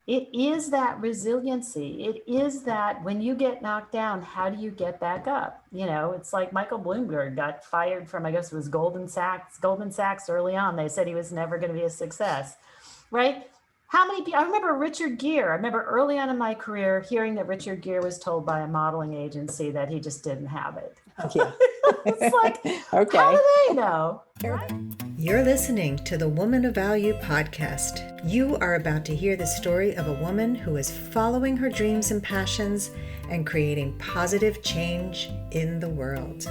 it is that resiliency. It is that when you get knocked down, how do you get back up? You know, it's like Michael Bloomberg got fired from, I guess it was Goldman Sachs early on. They said he was never going to be a success, right? How many people, I remember Richard Gere. I remember early on in my career hearing that Richard Gere was told by a modeling agency that he just didn't have it. Yeah. It's like, Okay. how do they know? You're listening to the Woman of Value podcast. You are about to hear the story of a woman who is following her dreams and passions and creating positive change in the world.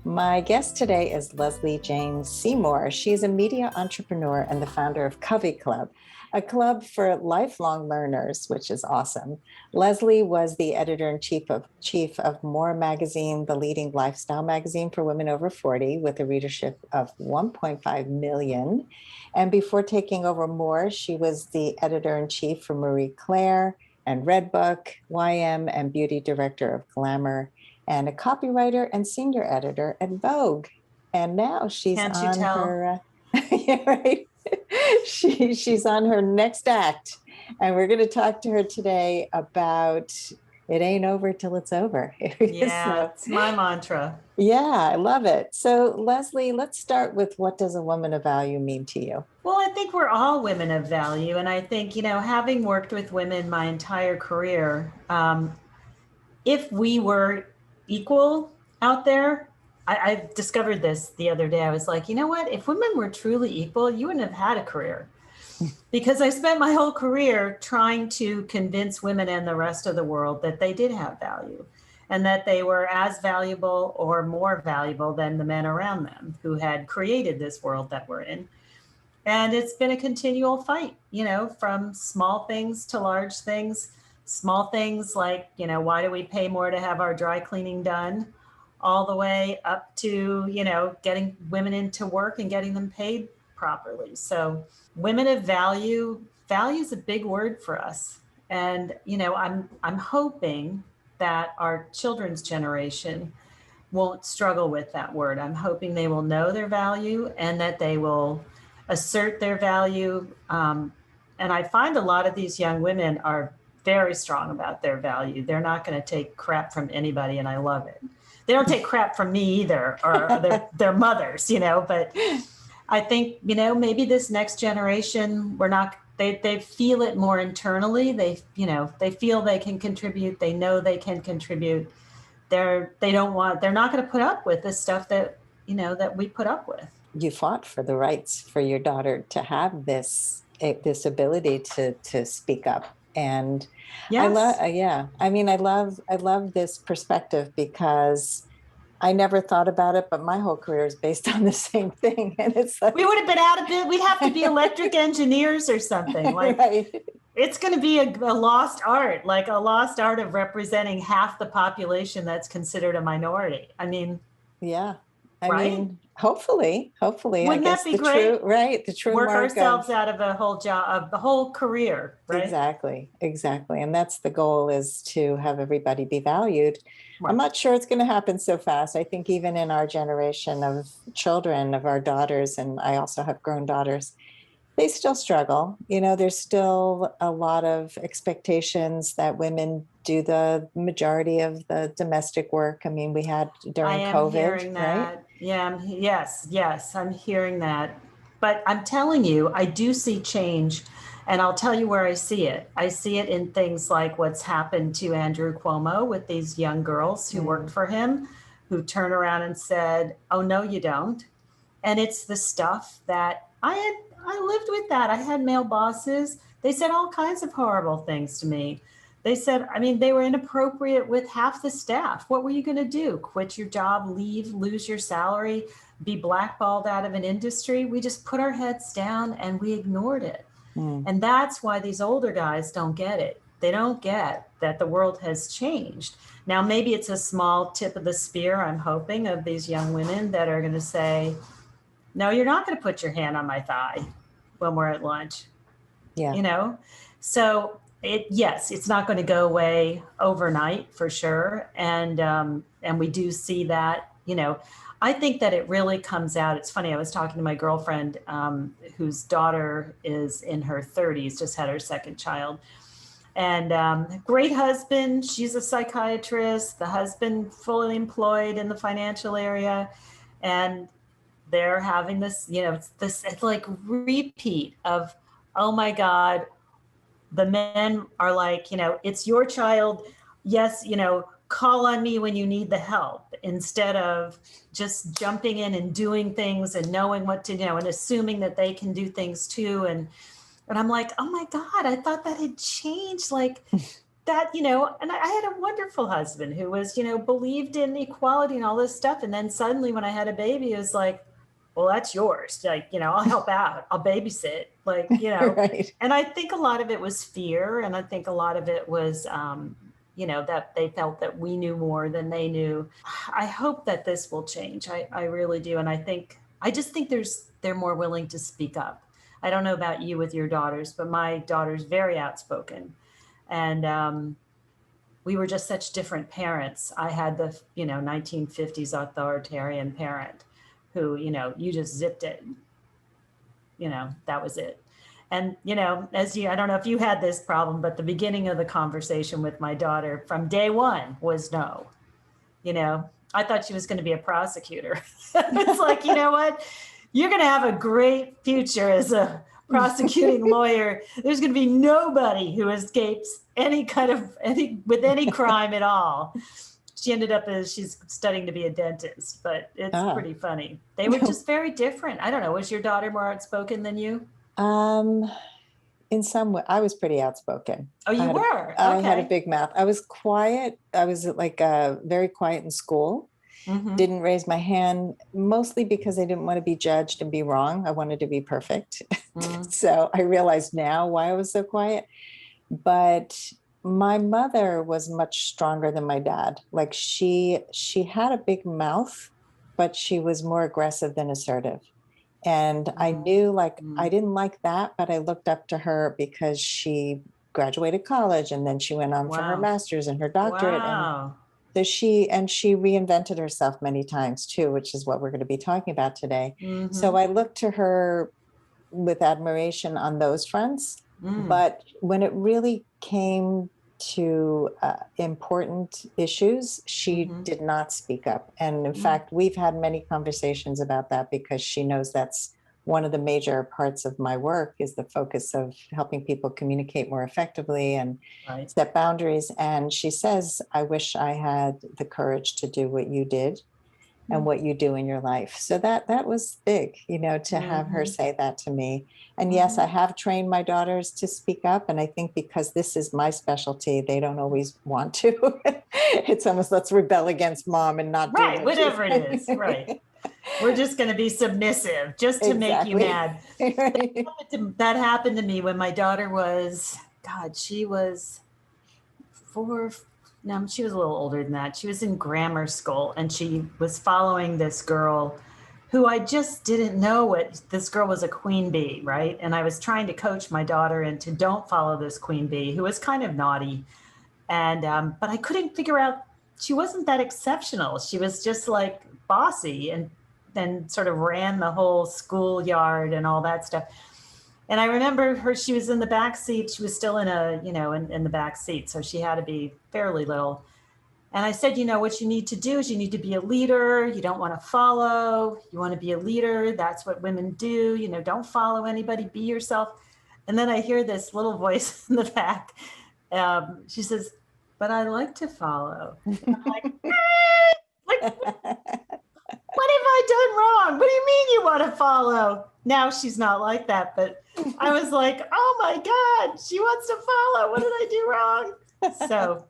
My guest today is Lesley Jane Seymour. She's a media entrepreneur and the founder of CoveyClub, a club for lifelong learners, which is awesome. Lesley was the editor-in-chief of More magazine, the leading lifestyle magazine for women over 40, with a readership of 1.5 million. And before taking over More, she was the editor-in-chief for Marie Claire and Redbook, YM, and Beauty Director of Glamour, and a copywriter and senior editor at Vogue. And now she's yeah, right. She's on her next act. And we're going to talk to her today about it ain't over till it's over. Yeah, it's my mantra. Yeah, I love it. So Lesley, let's start with, what does a woman of value mean to you? Well, I think we're all women of value. And I think, you know, having worked with women my entire career, if we were equal out there, I discovered this the other day. I was like, you know what? If women were truly equal, you wouldn't have had a career. Because I spent my whole career trying to convince women and the rest of the world that they did have value and that they were as valuable or more valuable than the men around them who had created this world that we're in. And it's been a continual fight, you know, from small things to large things. Small things like, you know, why do we pay more to have our dry cleaning done, all the way up to, you know, getting women into work and getting them paid properly. So women of value is a big word for us. And, you know, I'm hoping that our children's generation won't struggle with that word. I'm hoping they will know their value and that they will assert their value. And I find a lot of these young women are very strong about their value. They're not going to take crap from anybody, and I love it. They don't take crap from me either, or their mothers, you know, but I think, you know, maybe this next generation, they feel it more internally. They feel they can contribute. They know they can contribute. They're not going to put up with the stuff that, you know, that we put up with. You fought for the rights for your daughter to have this ability to speak up. And yes. I love this perspective, because I never thought about it, but my whole career is based on the same thing. And it's like, we would have been out of it. We'd have to be electric engineers or something. Like, right. It's going to be a lost art, like a lost art of representing half the population that's considered a minority. I mean, yeah. I mean, hopefully, wouldn't that be great? The true work ourselves out of a whole job, of the whole career, right? Exactly. And that's the goal, is to have everybody be valued. Right. I'm not sure it's going to happen so fast. I think even in our generation of children, of our daughters, and I also have grown daughters, they still struggle. You know, there's still a lot of expectations that women do the majority of the domestic work. I mean, we had during COVID, hearing that. Right? Yeah. Yes. I'm hearing that. But I'm telling you, I do see change. And I'll tell you where I see it. I see it in things like what's happened to Andrew Cuomo with these young girls who worked for him, who turned around and said, oh, no, you don't. And it's the stuff that I lived with that. I had male bosses. They said all kinds of horrible things to me. They said, I mean, they were inappropriate with half the staff. What were you going to do? Quit your job, leave, lose your salary, be blackballed out of an industry? We just put our heads down and we ignored it. And that's why these older guys don't get it. They don't get that the world has changed. Now, maybe it's a small tip of the spear, I'm hoping, of these young women that are going to say, no, you're not going to put your hand on my thigh when we're at lunch. Yeah. You know, so it's not going to go away overnight for sure. And we do see that, I think that it really comes out. It's funny. I was talking to my girlfriend, whose daughter is in her 30s, just had her second child, and great husband. She's a psychiatrist. The husband fully employed in the financial area, and they're having this, it's like repeat of, oh my God, the men are like, it's your child. Yes, call on me when you need the help, instead of just jumping in and doing things and knowing what to and assuming that they can do things too. And I'm like, oh my God, I thought that had changed, like that, and I had a wonderful husband who was, believed in equality and all this stuff. And then suddenly when I had a baby, it was like, well, that's yours. Like, I'll help out, I'll babysit, like, Right. And I think a lot of it was fear. And I think a lot of it was, that they felt that we knew more than they knew. I hope that this will change. I really do. And I just think they're more willing to speak up. I don't know about you with your daughters, but my daughter's very outspoken. And we were just such different parents. I had the, 1950s authoritarian parent who, you just zipped it. That was it. And, I don't know if you had this problem, but the beginning of the conversation with my daughter from day one was no. I thought she was going to be a prosecutor. It's like, you know what? You're going to have a great future as a prosecuting lawyer. There's going to be nobody who escapes any crime at all. She ended up she's studying to be a dentist, but it's pretty funny. They were just very different. I don't know. Was your daughter more outspoken than you? In some way, I was pretty outspoken. Oh, you were? Okay. I had a big mouth. I was quiet. I was like very quiet in school. Mm-hmm. Didn't raise my hand, mostly because I didn't want to be judged and be wrong. I wanted to be perfect. So I realize now why I was so quiet. But my mother was much stronger than my dad. Like she had a big mouth, but she was more aggressive than assertive. And I knew I didn't like that, but I looked up to her because she graduated college and then she went on for her master's and her doctorate. Wow. And so she reinvented herself many times too, which is what we're going to be talking about today. Mm-hmm. So I looked to her with admiration on those fronts. But when it really came to important issues, she did not speak up. And in fact, we've had many conversations about that because she knows that's one of the major parts of my work is the focus of helping people communicate more effectively and set boundaries. And she says, I wish I had the courage to do what you did and what you do in your life. So that was big, to have her say that to me. And yes, I have trained my daughters to speak up. And I think because this is my specialty, they don't always want to. It's almost, let's rebel against mom and not do right, whatever it is. Right. We're just going to be submissive just to make you mad. Right. That happened to me when my daughter was, she was 4. No, she was a little older than that. She was in grammar school and she was following this girl who I just didn't know this girl was a queen bee, right? And I was trying to coach my daughter into don't follow this queen bee who was kind of naughty. And, but I couldn't figure out, she wasn't that exceptional. She was just like bossy and then sort of ran the whole schoolyard and all that stuff. And I remember she was in the back seat. She was still in in the back seat. So she had to be fairly little. And I said, what you need to do is you need to be a leader. You don't want to follow. You want to be a leader. That's what women do. Don't follow anybody, be yourself. And then I hear this little voice in the back. She says, but I like to follow. And I'm like, what have I done wrong? What do you mean you want to follow? Now she's not like that, but I was like, oh my God, she wants to follow. What did I do wrong? So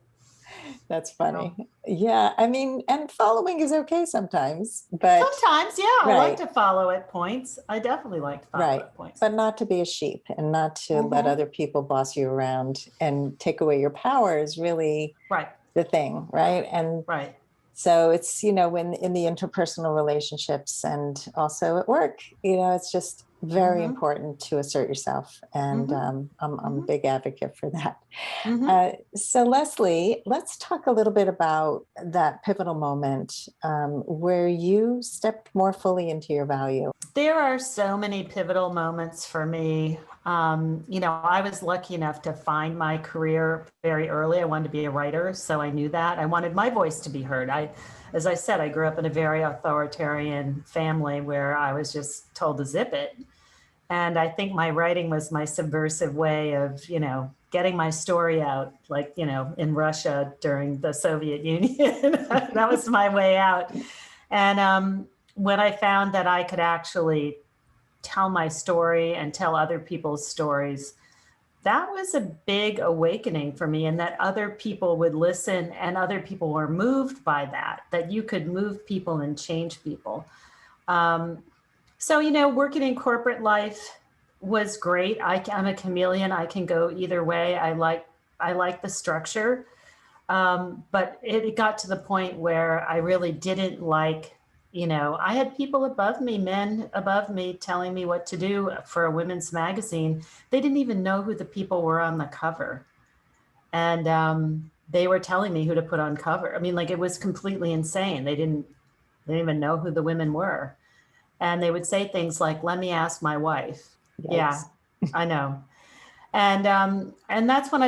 that's funny. Yeah. I mean, and following is okay sometimes, but sometimes, yeah, I like to follow at points. I definitely like to follow at points. But not to be a sheep and not to let other people boss you around and take away your power is really the thing. Right. And so it's, when in the interpersonal relationships and also at work, it's just Very Mm-hmm. important to assert yourself. And Mm-hmm. I'm a Mm-hmm. big advocate for that. Mm-hmm. So, Lesley, let's talk a little bit about that pivotal moment where you stepped more fully into your value. There are so many pivotal moments for me. I was lucky enough to find my career very early. I wanted to be a writer, so I knew that. I wanted my voice to be heard. As I said, I grew up in a very authoritarian family where I was just told to zip it. And I think my writing was my subversive way of, getting my story out, like, in Russia during the Soviet Union. That was my way out. And when I found that I could actually tell my story and tell other people's stories, that was a big awakening for me, and that other people would listen and other people were moved by that you could move people and change people. So, working in corporate life was great. I'm a chameleon. I can go either way. I like the structure. But it got to the point where I really didn't like, I had people above me, men above me, telling me what to do for a women's magazine. They didn't even know who the people were on the cover. And they were telling me who to put on cover. I mean, like, it was completely insane. They didn't even know who the women were. And they would say things like, "Let me ask my wife." Yeah, Yikes. I know. And that's when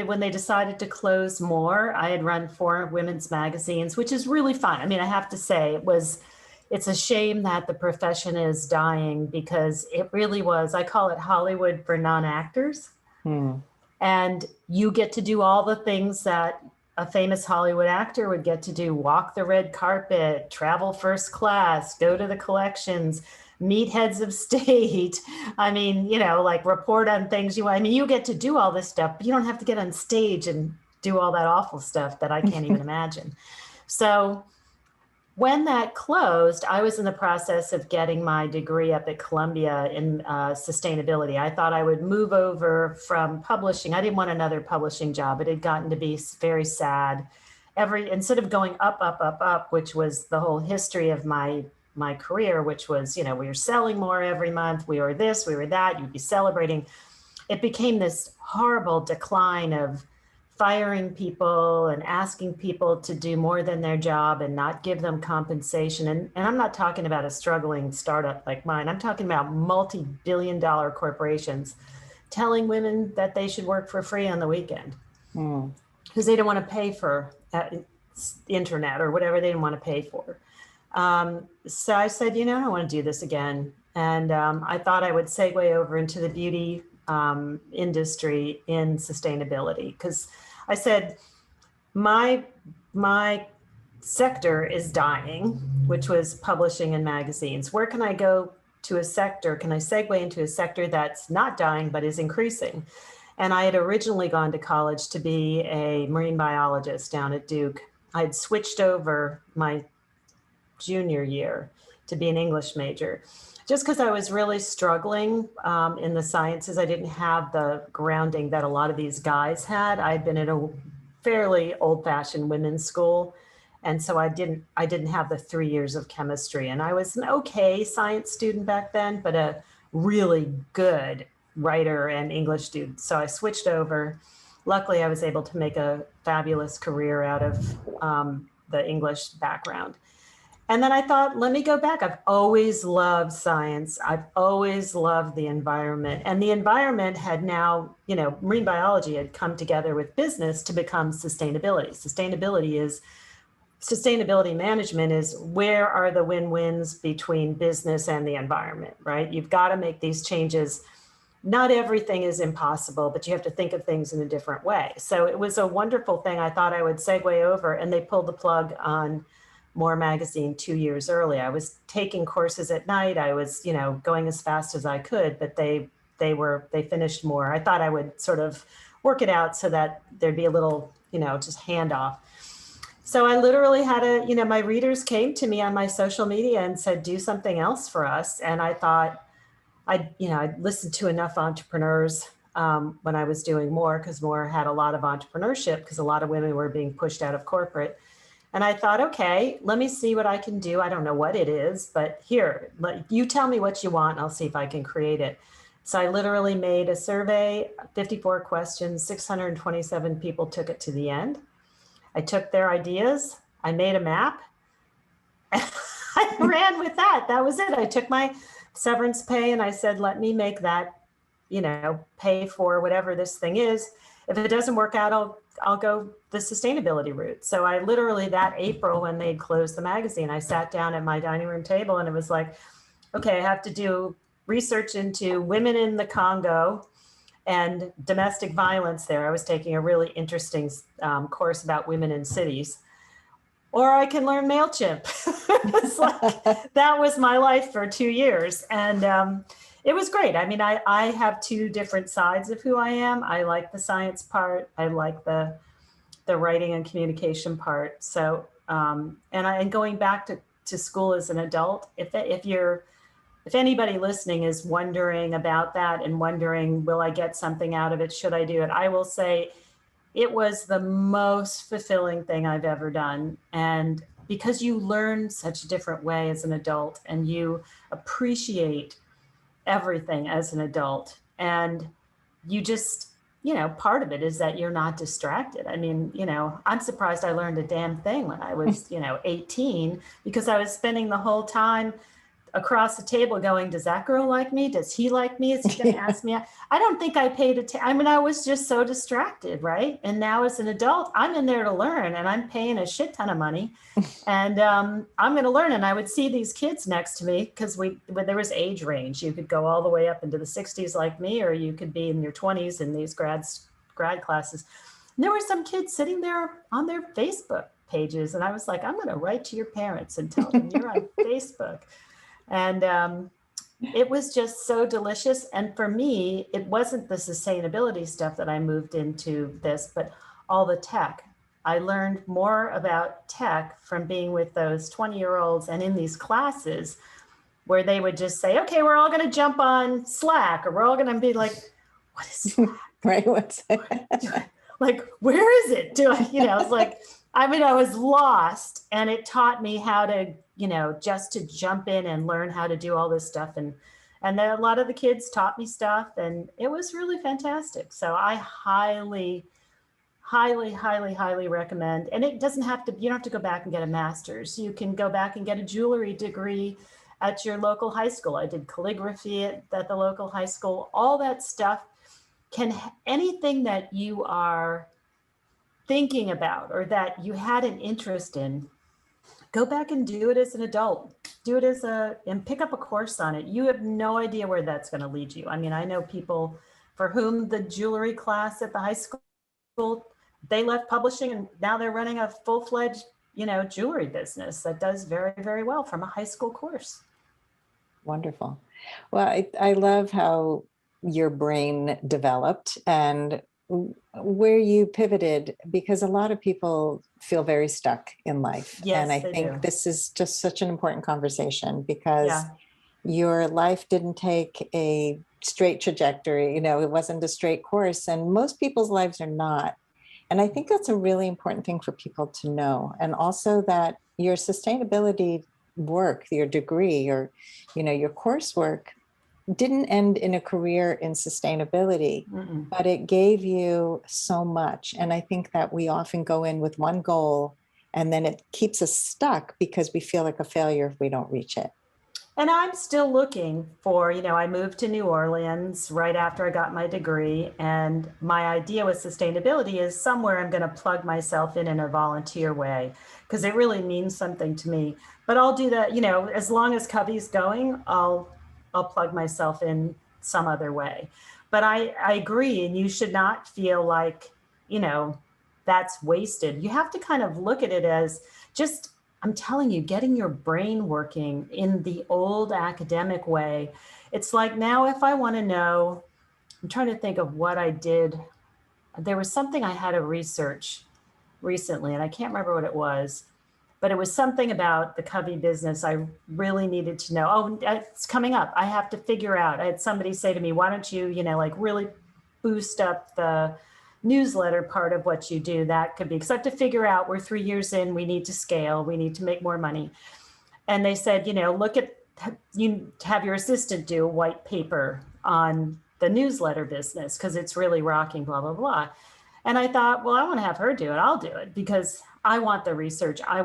when they decided to close more. I had run 4 women's magazines, which is really fun. I mean, I have to say it's a shame that the profession is dying, because it really was, I call it Hollywood for non-actors. Hmm. And you get to do all the things that a famous Hollywood actor would get to do: walk the red carpet, travel first class, go to the collections, meet heads of state. I mean, like, report on things you get to do all this stuff, but you don't have to get on stage and do all that awful stuff that I can't even imagine. So when that closed, I was in the process of getting my degree up at Columbia in sustainability. I thought I would move over from publishing. I didn't want another publishing job. It had gotten to be very sad. Instead of going up, up, up, up, which was the whole history of my career, which was, we were selling more every month. We were this, we were that, you'd be celebrating. It became this horrible decline of firing people and asking people to do more than their job and not give them compensation. And I'm not talking about a struggling startup like mine. I'm talking about multi-billion-dollar corporations telling women that they should work for free on the weekend because they don't want to pay for internet or whatever they didn't want to pay for. So I said, I don't want to do this again. And I thought I would segue over into the beauty industry in sustainability, because I said my sector is dying, which was publishing and magazines. Where can I go to a sector? Can I segue into a sector that's not dying but is increasing? And I had originally gone to college to be a marine biologist down at Duke. I had switched over my junior year to be an English major, just because I was really struggling in the sciences. I didn't have the grounding that a lot of these guys had. I'd been at a fairly old-fashioned women's school, and so I didn't have the 3 years of chemistry. And I was an okay science student back then, but a really good writer and English student. So I switched over. Luckily, I was able to make a fabulous career out of the English background. And then I thought, let me go back. I've always loved science. I've always loved the environment. And the environment had now, marine biology had come together with business to become sustainability. Sustainability management is, where are the win-wins between business and the environment, right? You've got to make these changes. Not everything is impossible, but you have to think of things in a different way. So it was a wonderful thing. I thought I would segue over, and they pulled the plug on More Magazine 2 years early. I was taking courses at night. I was, going as fast as I could, but they finished More. I thought I would sort of work it out so that there'd be a little, just handoff. So I literally had my readers came to me on my social media and said, do something else for us. And I thought I'd listened to enough entrepreneurs when I was doing More, because More had a lot of entrepreneurship, because a lot of women were being pushed out of corporate. And I thought, okay, let me see what I can do. I don't know what it is, but here, you tell me what you want, and I'll see if I can create it. So I literally made a survey, 54 questions, 627 people took it to the end. I took their ideas, I made a map, I ran with that. That was it. I took my severance pay and I said, let me make that, pay for whatever this thing is. If it doesn't work out, I'll go the sustainability route. So I literally, that April when they closed the magazine, I sat down at my dining room table and it was like, okay, I have to do research into women in the Congo and domestic violence there. I was taking a really interesting course about women in cities. Or I can learn MailChimp. It's like, that was my life for 2 years. And it was great. I mean, I have two different sides of who I am. I like the science part. I like the writing and communication part. So, and going back to school as an adult, if anybody listening is wondering about that and wondering, will I get something out of it? Should I do it? I will say it was the most fulfilling thing I've ever done. And because you learn such a different way as an adult and you appreciate everything as an adult, and you just, part of it is that you're not distracted. I mean, I'm surprised I learned a damn thing when I was, 18, because I was spending the whole time across the table going, does that girl like me? Does he like me? Is he going to ask me? I don't think I paid attention. I mean, I was just so distracted, right? And now as an adult, I'm in there to learn and I'm paying a shit ton of money and I'm going to learn. And I would see these kids next to me because when there was age range, you could go all the way up into the 60s like me, or you could be in your 20s in these grad classes. And there were some kids sitting there on their Facebook pages. And I was like, I'm going to write to your parents and tell them you're on Facebook. And it was just so delicious. And for me, it wasn't the sustainability stuff that I moved into this, but all the tech. I learned more about tech from being with those 20-year-olds and in these classes where they would just say, okay, we're all going to jump on Slack, or we're all going to be like, what is Slack? Right. What's like, where is it? It's like, I mean, I was lost, and it taught me how to, just to jump in and learn how to do all this stuff. And then a lot of the kids taught me stuff, and it was really fantastic. So I highly, highly, highly, highly recommend. And it doesn't have to, you don't have to go back and get a master's. You can go back and get a jewelry degree at your local high school. I did calligraphy at the local high school. All that stuff anything that you are thinking about or that you had an interest in, go back and do it as an adult. Do it and pick up a course on it. You have no idea where that's going to lead you. I mean, I know people for whom the jewelry class at the high school, they left publishing and now they're running a full-fledged, jewelry business that does very, very well from a high school course. Wonderful. Well, I love how your brain developed and where you pivoted, because a lot of people feel very stuck in life. Yes, and I think this is just such an important conversation because your life didn't take a straight trajectory. It wasn't a straight course, and most people's lives are not. And I think that's a really important thing for people to know. And also that your sustainability work, your degree, or, your coursework didn't end in a career in sustainability, but it gave you so much. And I think that we often go in with one goal and then it keeps us stuck because we feel like a failure if we don't reach it. And I'm still looking for, I moved to New Orleans right after I got my degree. And my idea with sustainability is somewhere I'm going to plug myself in a volunteer way, because it really means something to me. But I'll do that, as long as Covey's going, I'll plug myself in some other way. But I agree. And you should not feel like, that's wasted. You have to kind of look at it as just, I'm telling you, getting your brain working in the old academic way. It's like now, if I want to know, I'm trying to think of what I did. There was something I had to research recently, and I can't remember what it was. But it was something about the Covey business I really needed to know. Oh, it's coming up. I have to figure out. I had somebody say to me, why don't you, really boost up the newsletter part of what you do, that could be, because I have to figure out, we're 3 years in, we need to scale, we need to make more money. And they said, look at, you have your assistant do a white paper on the newsletter business because it's really rocking, blah, blah, blah. And I thought, well, I want to have her do it. I'll do it because I want the research. I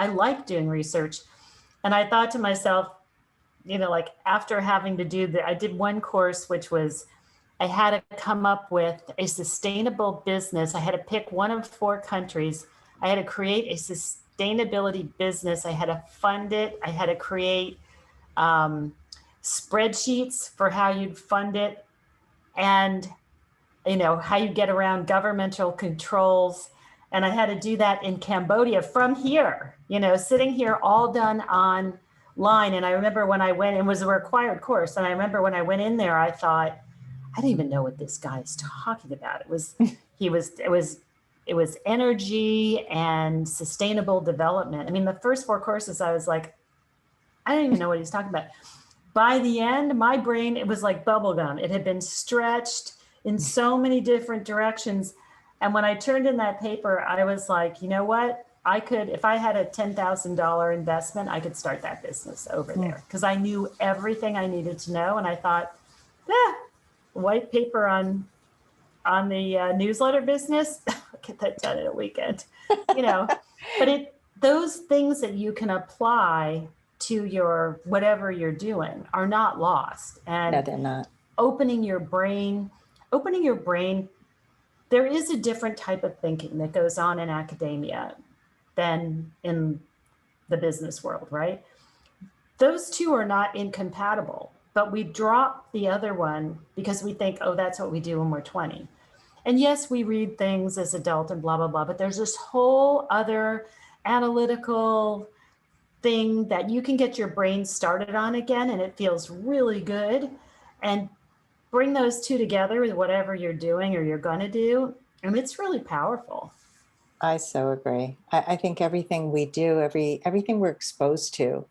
like doing research. And I thought to myself, like after having to do I did one course, which was, I had to come up with a sustainable business. I had to pick one of 4 countries. I had to create a sustainability business. I had to fund it. I had to create spreadsheets for how you'd fund it, and how you get around governmental controls. And I had to do that in Cambodia from here, sitting here, all done online. And I remember when I went, it was a required course. And I remember when I went in there, I thought, I didn't even know what this guy is talking about. It was energy and sustainable development. I mean, the first 4 courses, I was like, I didn't even know what he's talking about. By the end, my brain, it was like bubblegum. It had been stretched in so many different directions. And when I turned in that paper, I was like, you know what? I could, if I had a $10,000 investment, I could start that business over there, because I knew everything I needed to know. And I thought, white paper on the newsletter business, I'll get that done in a weekend, but those things that you can apply to your, whatever you're doing, are not lost. And No, they're not. opening your brain, there is a different type of thinking that goes on in academia than in the business world, right? Those two are not incompatible, but we drop the other one because we think, oh, that's what we do when we're 20. And yes, we read things as adult and blah, blah, blah, but there's this whole other analytical thing that you can get your brain started on again, and it feels really good. And bring those two together with whatever you're doing or you're going to do, and it's really powerful. I so agree. I think everything we do, everything we're exposed to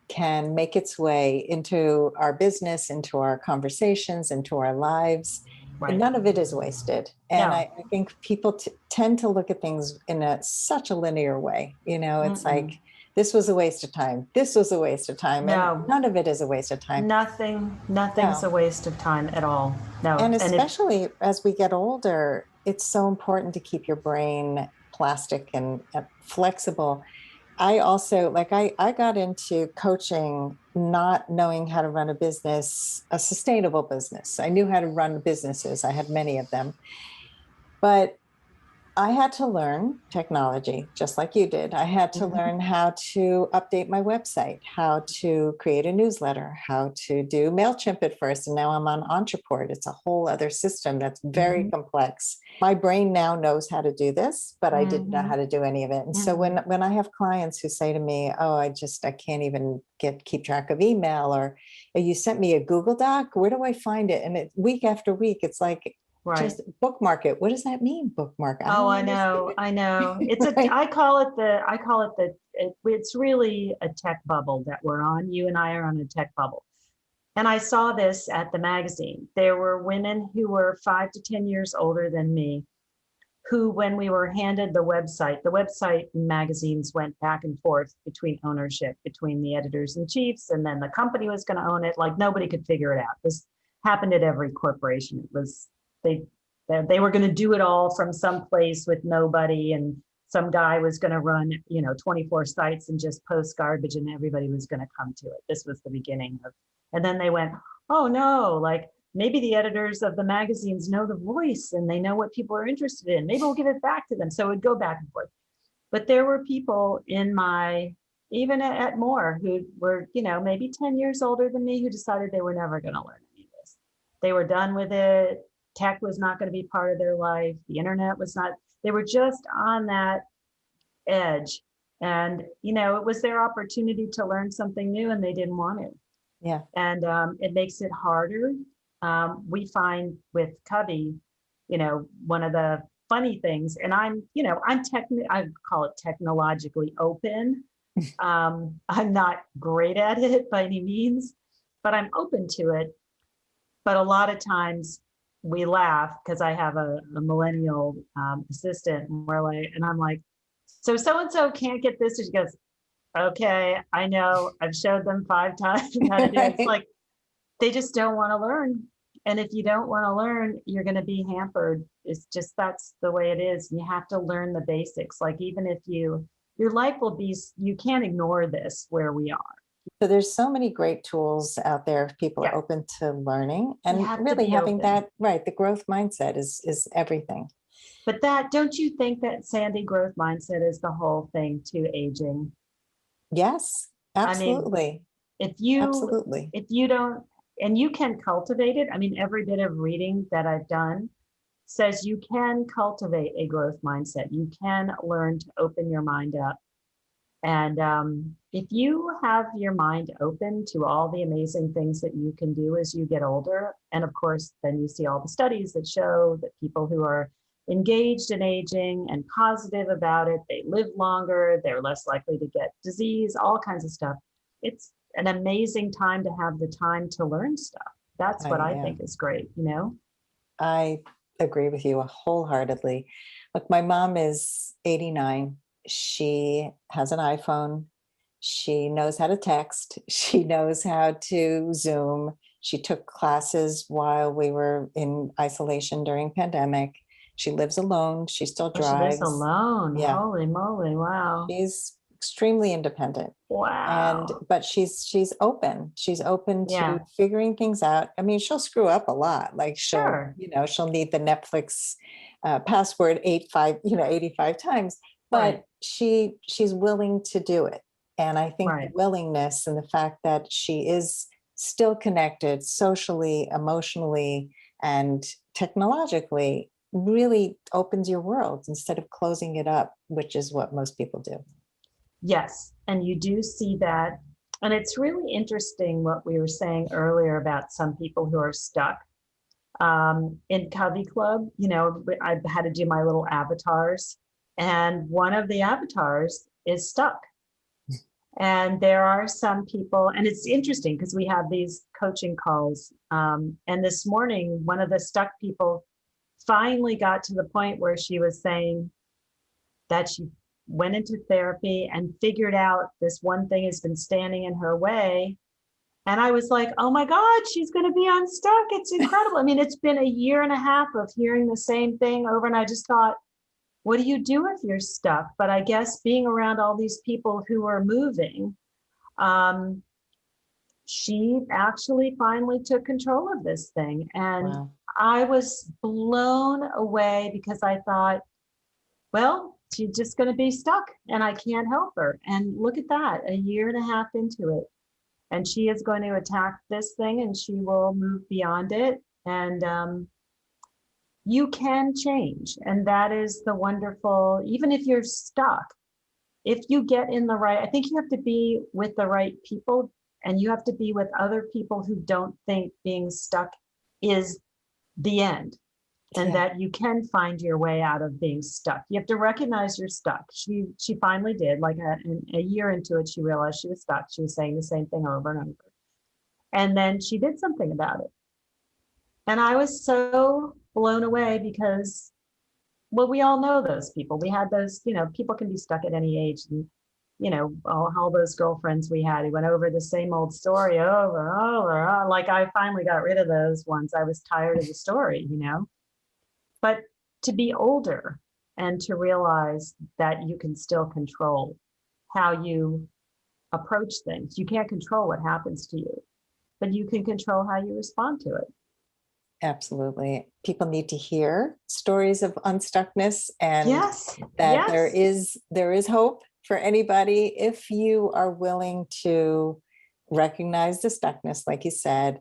can make its way into our business, into our conversations, into our lives. Right. And none of it is wasted. And No. I think people tend to look at things in such a linear way. It's like, this was a waste of time. This was a waste of time. No. And none of it is a waste of time. Nothing's a waste of time at all. No. And especially as we get older, it's so important to keep your brain plastic and flexible. I also, I got into coaching not knowing how to run a business, a sustainable business. I knew how to run businesses. I had many of them. But I had to learn technology, just like you did. I had to learn how to update my website, how to create a newsletter, how to do MailChimp at first. And now I'm on Entreport. It's a whole other system that's very complex. My brain now knows how to do this, but I didn't know how to do any of it. And so when I have clients who say to me, oh, I can't even keep track of email, or you sent me a Google Doc, where do I find it? And week after week, it's like, right. Just bookmark it. What does that mean, bookmark? I know. It's it's really a tech bubble that we're on. You and I are on a tech bubble. And I saw this at the magazine. There were women who were 5 to 10 years older than me, who, when we were handed the website and magazines went back and forth between ownership, between the editors in chiefs, and then the company was going to own it. Like, nobody could figure it out. This happened at every corporation. It was, they were going to do it all from some place with nobody, and some guy was going to run 24 sites and just post garbage, and everybody was going to come to it. This was the beginning of, and then they went, oh no, like maybe the editors of the magazines know the voice and they know what people are interested in. Maybe we'll give it back to them. So it would go back and forth. But there were people even at Moore, who were maybe 10 years older than me, who decided they were never going to learn any of this. They were done with it. Tech was not going to be part of their life. The internet was not. They were just on that edge. And, it was their opportunity to learn something new, and they didn't want it. Yeah. And it makes it harder. We find with Covey, one of the funny things, and I call it technologically open. I'm not great at it by any means, but I'm open to it. But a lot of times, we laugh because I have a millennial assistant, and I'm like, so and so can't get this. And she goes, okay, I know. I've showed them 5 times how to do it. It's Right. like they just don't want to learn. And if you don't want to learn, you're going to be hampered. It's just that's the way it is. You have to learn the basics. Like even if your life will be, you can't ignore this where we are. So there's so many great tools out there if people are Yeah. open to learning, You and have to really be having open. that, right, the growth mindset is everything. But that, don't you think that Sandy growth mindset is the whole thing to aging? Yes, I mean, absolutely. if you Absolutely. if you don't, and you can cultivate it. I mean, every bit of reading that I've done says you can cultivate a growth mindset. You can learn to open your mind up. And if you have your mind open to all the amazing things that you can do as you get older, and of course, then you see all the studies that show that people who are engaged in aging and positive about it, they live longer, they're less likely to get disease, all kinds of stuff. It's an amazing time to have the time to learn stuff. That's what I Yeah, think is great, you know? I agree with you wholeheartedly. Look, my mom is 89. She has an iPhone. She knows how to text. She knows how to Zoom. She took classes while we were in isolation during pandemic. She lives alone. She still Oh, she lives drives. alone. Yeah, Holy moly. Wow. she's extremely independent. And Wow. but she's open. She's open to Yeah, figuring things out. I mean, she'll screw up a lot. Like sure. she'll need the Netflix password 85 times, Right, but she's willing to do it. And I think the right. willingness and the fact that she is still connected socially, emotionally, and technologically really opens your world instead of closing it up, which is what most people do. Yes, and you do see that. And it's really interesting what we were saying earlier about some people who are stuck. In CoveyClub, I've had to do my little avatars, and one of the avatars is stuck. And there are some people, and it's interesting because we have these coaching calls. And this morning, one of the stuck people finally got to the point where she was saying that she went into therapy and figured out this one thing has been standing in her way. And I was like, oh my God, she's going to be unstuck. It's incredible. I mean, it's been a year and a half of hearing the same thing over. And I just thought, what do you do if you're stuck? But I guess being around all these people who are moving, she actually finally took control of this thing. And Wow. I was blown away because I thought, well, she's just going to be stuck and I can't help her. And look at that, a year and a half into it. And she is going to attack this thing and she will move beyond it. And you can change. And that is the wonderful, even if you're stuck, if you get in the right, I think you have to be with the right people and you have to be with other people who don't think being stuck is the end and Yeah. that you can find your way out of being stuck. You have to recognize you're stuck. She finally did, like a year into it, she realized she was stuck. She was saying the same thing over and over. And then she did something about it. And I was so blown away because, well, we all know those people. We had those, people can be stuck at any age. And, all those girlfriends we had who went over the same old story over and over. Like I finally got rid of those ones. I was tired of the story, But to be older and to realize that you can still control how you approach things. You can't control what happens to you, but you can control how you respond to it. Absolutely. People need to hear stories of unstuckness and Yes. that Yes. there is hope for anybody if you are willing to recognize the stuckness, like you said,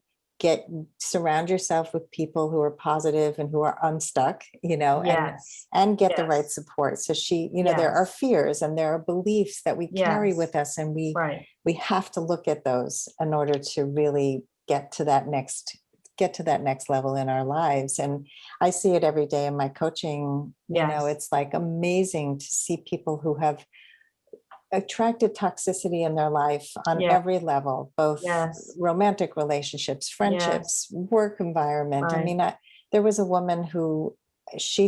surround yourself with people who are positive and who are unstuck, Yes. and get the right Yes. support. So there are Yes. fears and there are beliefs that we carry with Yes. us, and Right. we have to look at those in order to really get to that next level in our lives. And I see it every day in my coaching. Yes. It's like amazing to see people who have attracted toxicity in their life on Yeah. every level, both Yes. romantic relationships, Yes. friendships, work environment. I Right. mean, there was a woman who she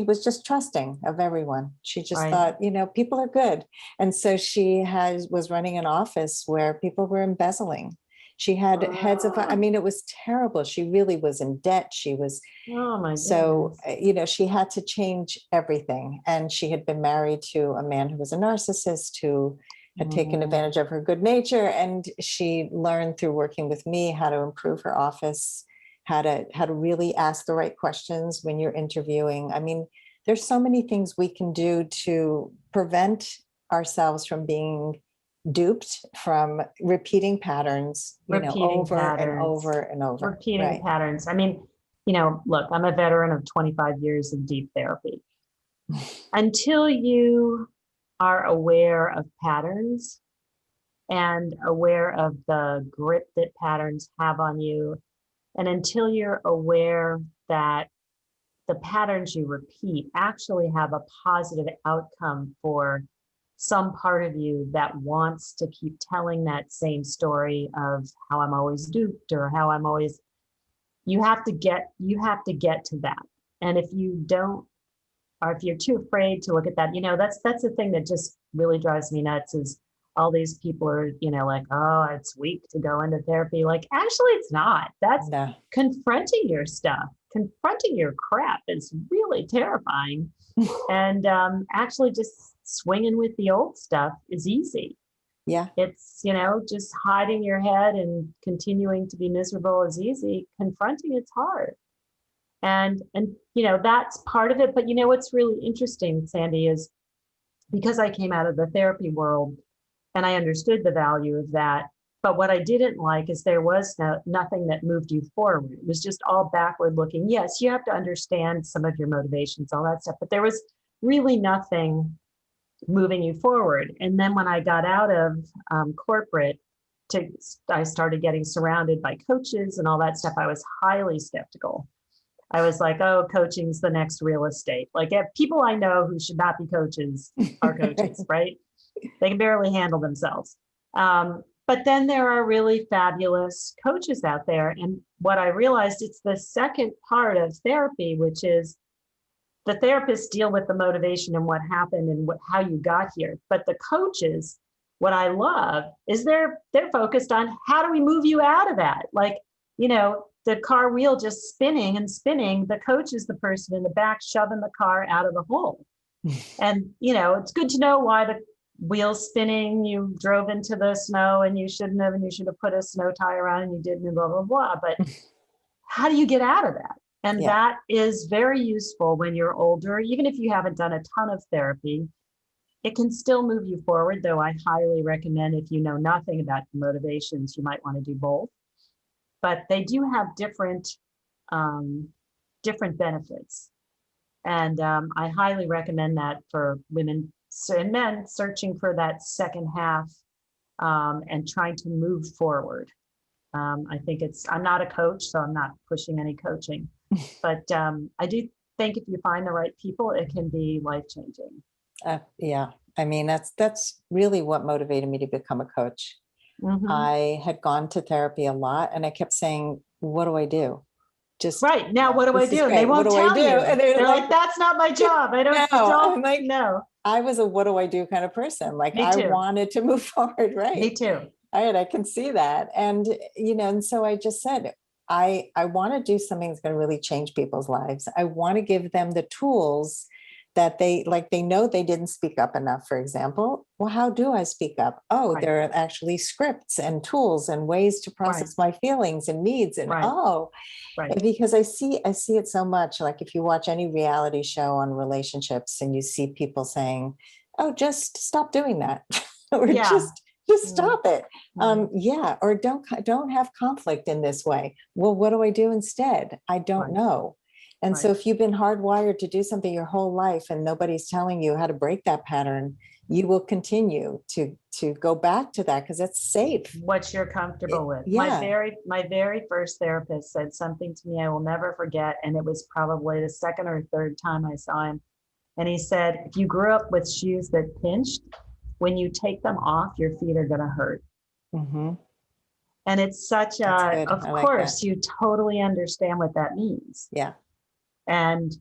was just trusting of everyone. She just Right. thought, people are good. And so she was running an office where people were embezzling. She had heads of, I mean, it was terrible. She really was in debt. She was, Oh my so, goodness. she had to change everything. And she had been married to a man who was a narcissist who had taken advantage of her good nature. And she learned through working with me how to improve her office, how to really ask the right questions when you're interviewing. I mean, there's so many things we can do to prevent ourselves from being duped, from repeating patterns, over and over and over. Repeating Right. patterns. I mean, look, I'm a veteran of 25 years of deep therapy. Until you are aware of patterns and aware of the grip that patterns have on you, and until you're aware that the patterns you repeat actually have a positive outcome for some part of you that wants to keep telling that same story of how I'm always duped or how I'm always, you have to get to that. And if you don't, or if you're too afraid to look at that, that's the thing that just really drives me nuts is all these people are, like, oh, it's weak to go into therapy. Like, actually, it's not. That's confronting your stuff, confronting your crap is really terrifying. And actually just swinging with the old stuff is easy. Yeah. It's, just hiding your head and continuing to be miserable is easy. Confronting it's hard. And that's part of it. But what's really interesting, Sandy, is because I came out of the therapy world and I understood the value of that. But what I didn't like is there was nothing that moved you forward. It was just all backward looking. Yes, you have to understand some of your motivations, all that stuff, but there was really nothing moving you forward. And then when I got out of corporate, I started getting surrounded by coaches and all that stuff. I was highly skeptical. I was like, oh, coaching's the next real estate. Like people I know who should not be coaches are coaches, right? They can barely handle themselves. But then there are really fabulous coaches out there. And what I realized, it's the second part of therapy, which is the therapists deal with the motivation and what happened and how you got here. But the coaches, what I love is they're focused on how do we move you out of that? Like, the car wheel just spinning and spinning. The coach is the person in the back shoving the car out of the hole. And, it's good to know why the wheel's spinning. You drove into the snow and you shouldn't have, and you should have put a snow tire on and you didn't, and blah, blah, blah. But how do you get out of that? And that is very useful when you're older, even if you haven't done a ton of therapy. It can still move you forward, though I highly recommend if you know nothing about the motivations, you might want to do both. But they do have different benefits. And I highly recommend that for women and men searching for that second half and trying to move forward. I think I'm not a coach, so I'm not pushing any coaching. But I do think if you find the right people, it can be life-changing. Yeah. I mean, that's really what motivated me to become a coach. I had gone to therapy a lot and I kept saying, what do I do? Just right now, what do I do? They won't tell you. And they're like, that's not my job. I don't know. I was a what do I do kind of person. Like I wanted to move forward. Right. Me too. I can see that. And, and so I just said, I want to do something that's going to really change people's lives. I want to give them the tools that they know they didn't speak up enough, for example. Well, how do I speak up? Oh, there are actually scripts and tools and ways to process my feelings and needs. And because I see it so much. Like if you watch any reality show on relationships and you see people saying, oh, just stop doing that. Or just stop it. Or don't have conflict in this way. Well, what do I do instead? I don't know. And so if you've been hardwired to do something your whole life and nobody's telling you how to break that pattern, you will continue to go back to that because it's safe. What you're comfortable with. My very first therapist said something to me I will never forget. And it was probably the second or third time I saw him. And he said, if you grew up with shoes that pinched, when you take them off, your feet are going to hurt. And it's such That's a, good. of I like course, that. you totally understand what that means. Yeah. And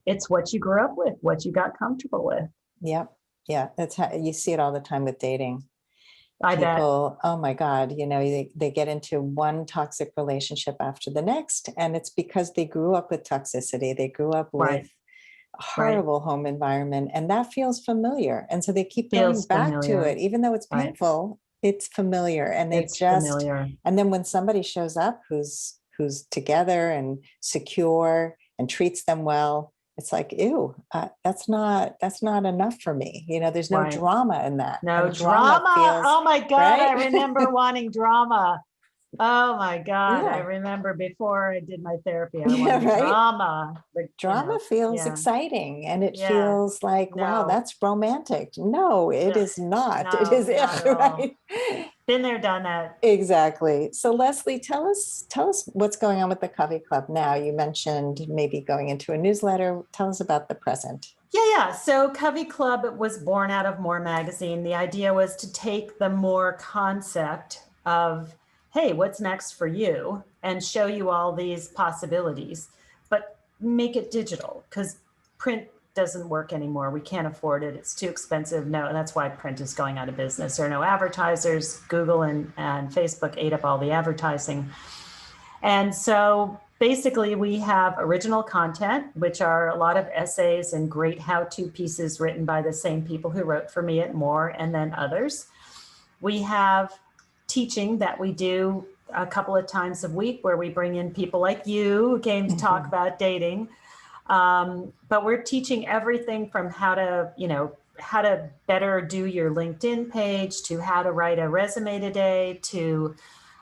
it's what you grew up with, what you got comfortable with. Yep. Yeah. That's how you see it all the time with dating. I bet. People, oh my God, they get into one toxic relationship after the next. And it's because they grew up with toxicity. They grew up Right. with a horrible home environment, and that feels familiar. And so they keep going Feels back to familiar. it, even though it's Right. painful, it's familiar. And they It's just, familiar. and then when somebody shows up who's together and secure and treats them well, it's like, ew, that's not enough for me. There's no Right. drama in that. No And drama. feels, Oh my God. right? I remember wanting drama. Oh my God. I Yeah. remember before I did my therapy, I Yeah, wanted right. drama. But, Drama feels yeah. exciting, and it Yeah. feels like, wow, No. that's romantic. No, it No. is not. No, It is not at all. right. Been there, done that. Exactly. So Lesley, tell us what's going on with the Covey Club now. You mentioned maybe going into a newsletter. Tell us about the present. Yeah. So CoveyClub was born out of More Magazine. The idea was to take the More concept of, hey, what's next for you, and show you all these possibilities, but make it digital, because print doesn't work anymore. We can't afford it. It's too expensive. No, and that's why print is going out of business. There are no advertisers. Google and Facebook ate up all the advertising. And so basically we have original content, which are a lot of essays and great how-to pieces written by the same people who wrote for me at More, and then others. We have teaching that we do a couple of times a week, where we bring in people like you who came to talk about dating. But we're teaching everything from how to better do your LinkedIn page, to how to write a resume today,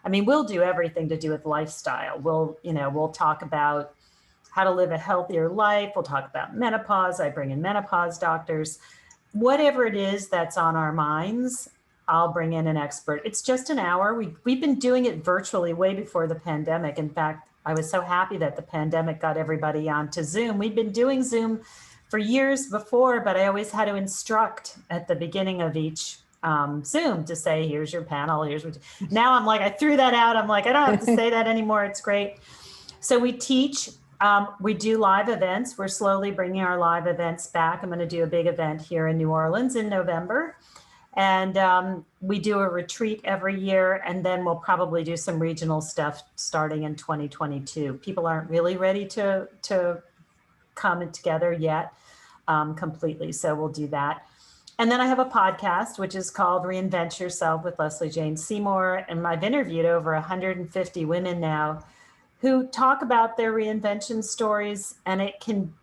we'll do everything to do with lifestyle. We'll talk about how to live a healthier life. We'll talk about menopause. I bring in menopause doctors. Whatever it is that's on our minds, I'll bring in an expert. It's just an hour. We've been doing it virtually way before the pandemic. In fact, I was so happy that the pandemic got everybody onto Zoom. We've been doing Zoom for years before, but I always had to instruct at the beginning of each Zoom to say, here's your panel, here's what. Now I'm like, I threw that out. I'm like, I don't have to say that anymore. It's great. So we teach, we do live events. We're slowly bringing our live events back. I'm going to do a big event here in New Orleans in November. And we do a retreat every year, and then we'll probably do some regional stuff starting in 2022. People aren't really ready to come together yet completely, so we'll do that. And then I have a podcast, which is called Reinvent Yourself with Lesley Jane Seymour, and I've interviewed over 150 women now who talk about their reinvention stories, and it can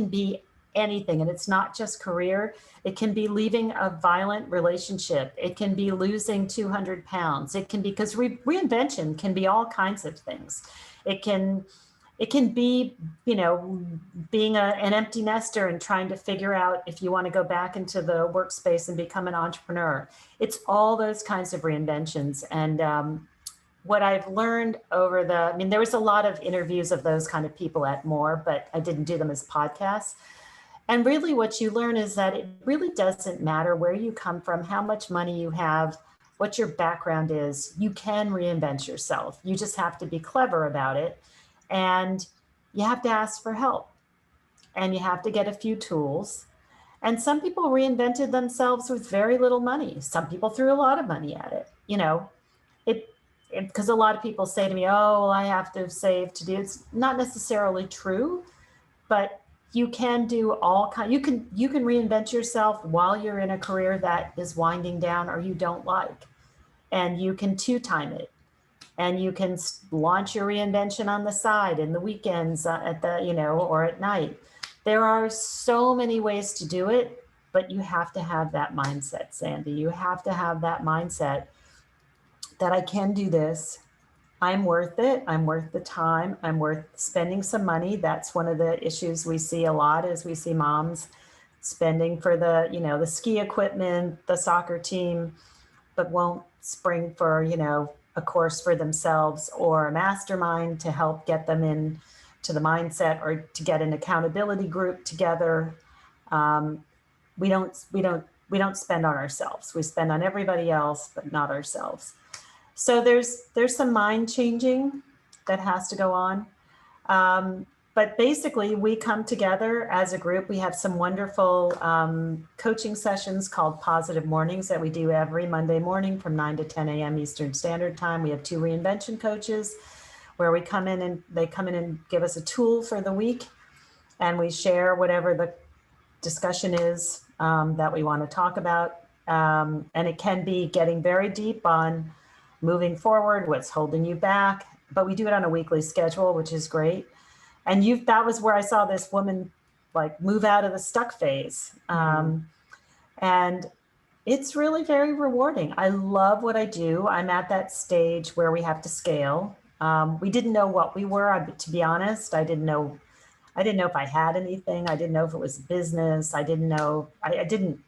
be anything, and it's not just career. It can be leaving a violent relationship. It can be losing 200 pounds. It can be, because reinvention can be all kinds of things. It can be, being an empty nester and trying to figure out if you want to go back into the workspace and become an entrepreneur. It's all those kinds of reinventions. And what I've learned there was a lot of interviews of those kind of people at More, but I didn't do them as podcasts. And really what you learn is that it really doesn't matter where you come from, how much money you have, what your background is. You can reinvent yourself. You just have to be clever about it. And you have to ask for help. And you have to get a few tools. And some people reinvented themselves with very little money. Some people threw a lot of money at it. Because a lot of people say to me, oh, well, I have to save to do. It's not necessarily true, but you can do you can reinvent yourself while you're in a career that is winding down or you don't like. And you can two-time it. And you can launch your reinvention on the side in the weekends or at night. There are so many ways to do it, but you have to have that mindset, Sandy. You have to have that mindset that I can do this. I'm worth it. I'm worth the time. I'm worth spending some money. That's one of the issues we see a lot, is we see moms spending for the ski equipment, the soccer team, but won't spring for, a course for themselves or a mastermind to help get them in to the mindset, or to get an accountability group together. We don't spend on ourselves. We spend on everybody else, but not ourselves. So there's some mind changing that has to go on. But basically, we come together as a group. We have some wonderful coaching sessions called Positive Mornings that we do every Monday morning from 9 to 10 a.m. Eastern Standard Time. We have 2 reinvention coaches where they come in and give us a tool for the week, and we share whatever the discussion is that we want to talk about. And it can be getting very deep on moving forward, what's holding you back, but we do it on a weekly schedule, which is great. And that was where I saw this woman like move out of the stuck phase. And it's really very rewarding. I love what I do. I'm at that stage where we have to scale. We didn't know what we were, to be honest. I didn't know if I had anything. I didn't know if it was business. I didn't know, I didn't,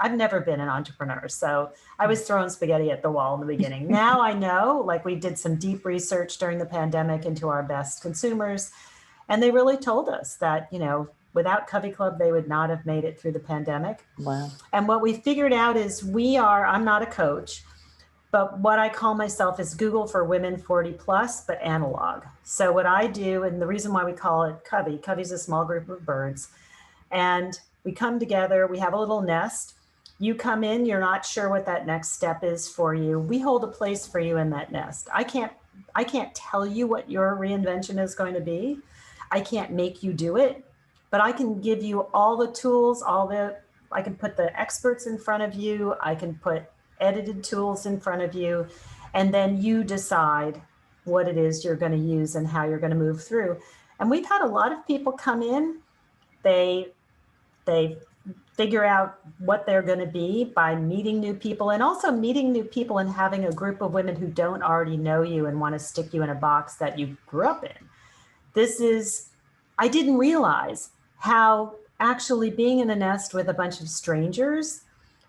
I've never been an entrepreneur. So I was throwing spaghetti at the wall in the beginning. Now I know, like we did some deep research during the pandemic into our best consumers. And they really told us that, without CoveyClub, they would not have made it through the pandemic. Wow. And what we figured out is I'm not a coach, but what I call myself is Google for women 40 plus, but analog. So what I do, and the reason why we call it Covey's a small group of birds, and we come together, we have a little nest. You come in, you're not sure what that next step is for you. We hold a place for you in that nest. I can't tell you what your reinvention is going to be. I can't make you do it, but I can give you all the tools, I can put the experts in front of you. I can put edited tools in front of you, and then you decide what it is you're going to use and how you're going to move through. And we've had a lot of people come in, they figure out what they're going to be by meeting new people, and also meeting new people and having a group of women who don't already know you and want to stick you in a box that you grew up in. I didn't realize how actually being in a nest with a bunch of strangers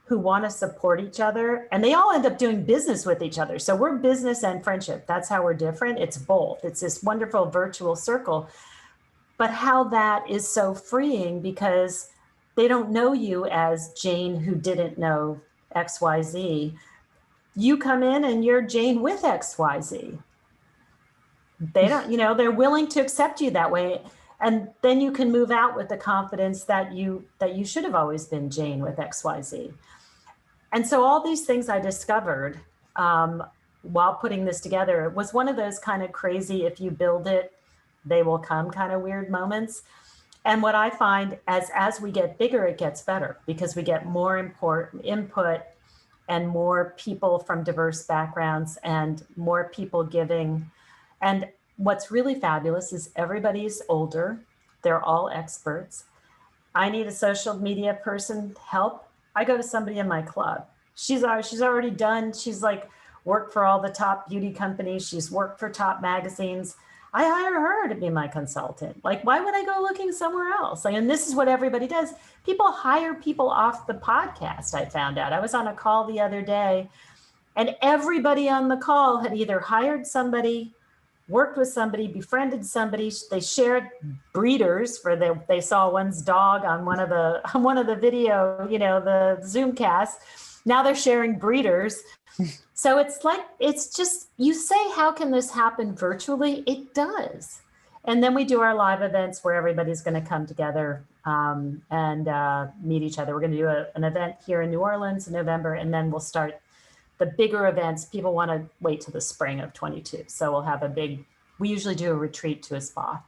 who want to support each other, and they all end up doing business with each other. So we're business and friendship. That's how we're different. It's both. It's this wonderful virtual circle, but how that is so freeing because they don't know you as Jane who didn't know XYZ. You come in and you're Jane with XYZ. They don't, they're willing to accept you that way. And then you can move out with the confidence that you should have always been Jane with XYZ. And so all these things I discovered while putting this together was one of those kind of crazy, if you build it, they will come kind of weird moments. And what I find as we get bigger, it gets better because we get more input and more people from diverse backgrounds and more people giving. And what's really fabulous is everybody's older. They're all experts. I need a social media person help. I go to somebody in my club. She's already done. She's like worked for all the top beauty companies. She's worked for top magazines. I hire her to be my consultant. Like, why would I go looking somewhere else? And this is what everybody does. People hire people off the podcast, I found out. I was on a call the other day, and everybody on the call had either hired somebody, worked with somebody, befriended somebody. They shared breeders they saw one's dog on one of the video, the Zoom cast. Now they're sharing breeders. So it's just, you say, how can this happen virtually? It does. And then we do our live events where everybody's going to come together and meet each other. We're going to do an event here in New Orleans in November, and then we'll start the bigger events. People want to wait till the spring of 22. So we'll have we usually do a retreat to a spa.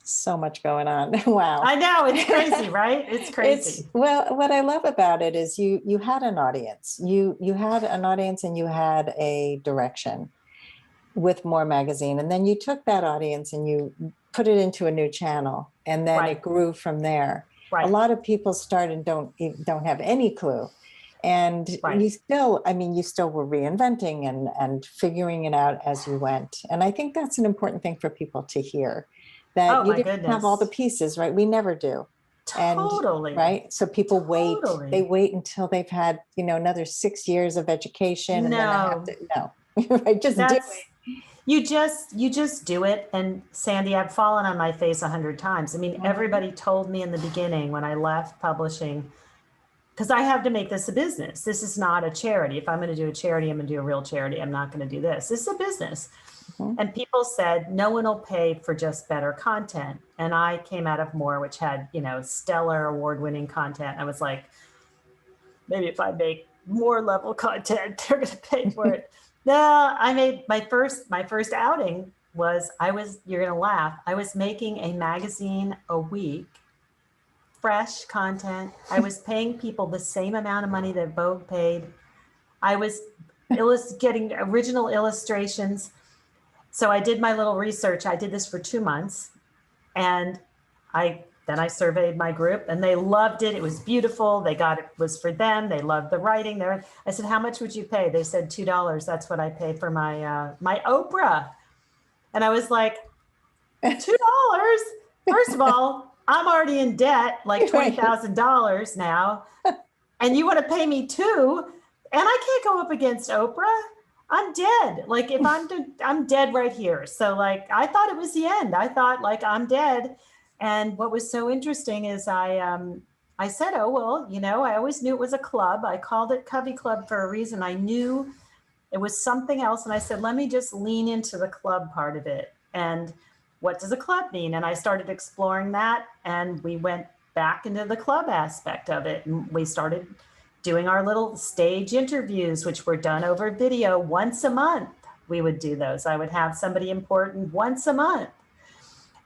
So much going on. Wow. I know, it's crazy, right? It's crazy. Well, what I love about it is you had an audience. You had an audience and you had a direction with More Magazine. And then you took that audience and you put it into a new channel, and then Right. It grew from there. Right. A lot of people start and don't have any clue. And Right. you still were reinventing and figuring it out as you went. And I think that's an important thing for people to hear, that you didn't have all the pieces, right? We never do. Totally. And, right. So people Totally. they wait until they've had, another 6 years of education. And then I have to, right? Just do it. You just do it. And Sandy, I've fallen on my face 100 times. I mean, everybody told me in the beginning when I left publishing, because I have to make this a business. This is not a charity. If I'm going to do a charity, I'm going to do a real charity. I'm not going to do this. This is a business. And people said, no one will pay for just better content. And I came out of More, which had, stellar award-winning content. I was like, maybe if I make more level content, they're going to pay for it. No, I made my first outing you're going to laugh. I was making a magazine a week, fresh content. I was paying people the same amount of money that Vogue paid. I was getting original illustrations. So I did my little research. I did this for 2 months, and then I surveyed my group, and they loved it. It was beautiful. It was for them. They loved the writing. I said, how much would you pay? They said $2. That's what I paid for my Oprah. And I was like, $2? First of all, I'm already in debt, like $20,000 now, and you want to pay me $2? And I can't go up against Oprah. I'm dead. Like if I'm dead right here. So like, I thought it was the end. I thought like I'm dead. And what was so interesting is I said, oh, well, I always knew it was a club. I called it CoveyClub for a reason. I knew it was something else. And I said, let me just lean into the club part of it. And what does a club mean? And I started exploring that, and we went back into the club aspect of it. And we started doing our little stage interviews, which were done over video once a month. We would do those. I would have somebody important once a month.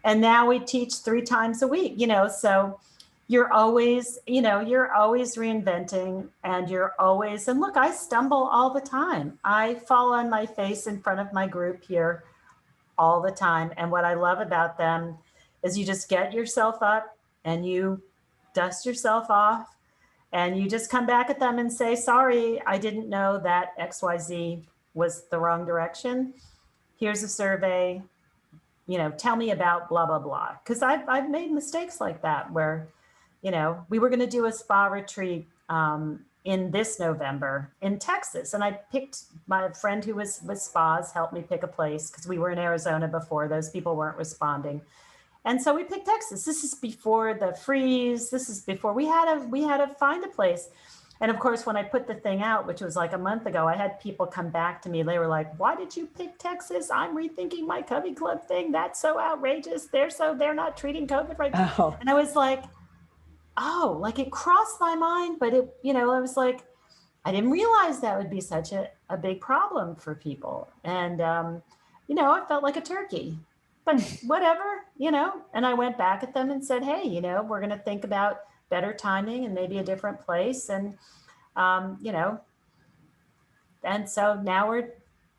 And now we teach 3 times a week, so you're always reinventing, and and look, I stumble all the time. I fall on my face in front of my group here all the time. And what I love about them is you just get yourself up and you dust yourself off, and you just come back at them and say, sorry, I didn't know that XYZ was the wrong direction. Here's a survey, tell me about blah, blah, blah. Because I've made mistakes like that where, we were going to do a spa retreat in this November in Texas. And I picked my friend who was with spas, helped me pick a place because we were in Arizona before. Those people weren't responding. And so we picked Texas. This is before the freeze. This is before we had to find a place. And of course, when I put the thing out, which was like a month ago, I had people come back to me. They were like, why did you pick Texas? I'm rethinking my CoveyClub thing. That's so outrageous. They're not treating COVID right. Oh. And I was like, oh, like it crossed my mind, but I was like, I didn't realize that would be such a big problem for people. And, I felt like a turkey. But whatever, and I went back at them and said, hey, we're going to think about better timing and maybe a different place. And, and so now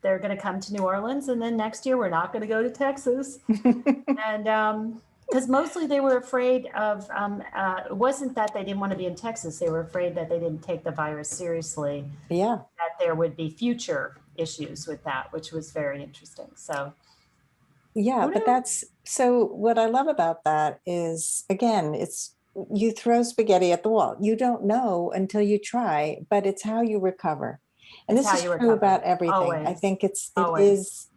they're going to come to New Orleans, and then next year we're not going to go to Texas. And because mostly they were afraid of, it wasn't that they didn't want to be in Texas. They were afraid that they didn't take the virus seriously. Yeah. That there would be future issues with that, which was very interesting. So. Yeah, but so what I love about that is, again, you throw spaghetti at the wall. You don't know until you try, but it's how you recover. And this is true about everything. Always. I think it is,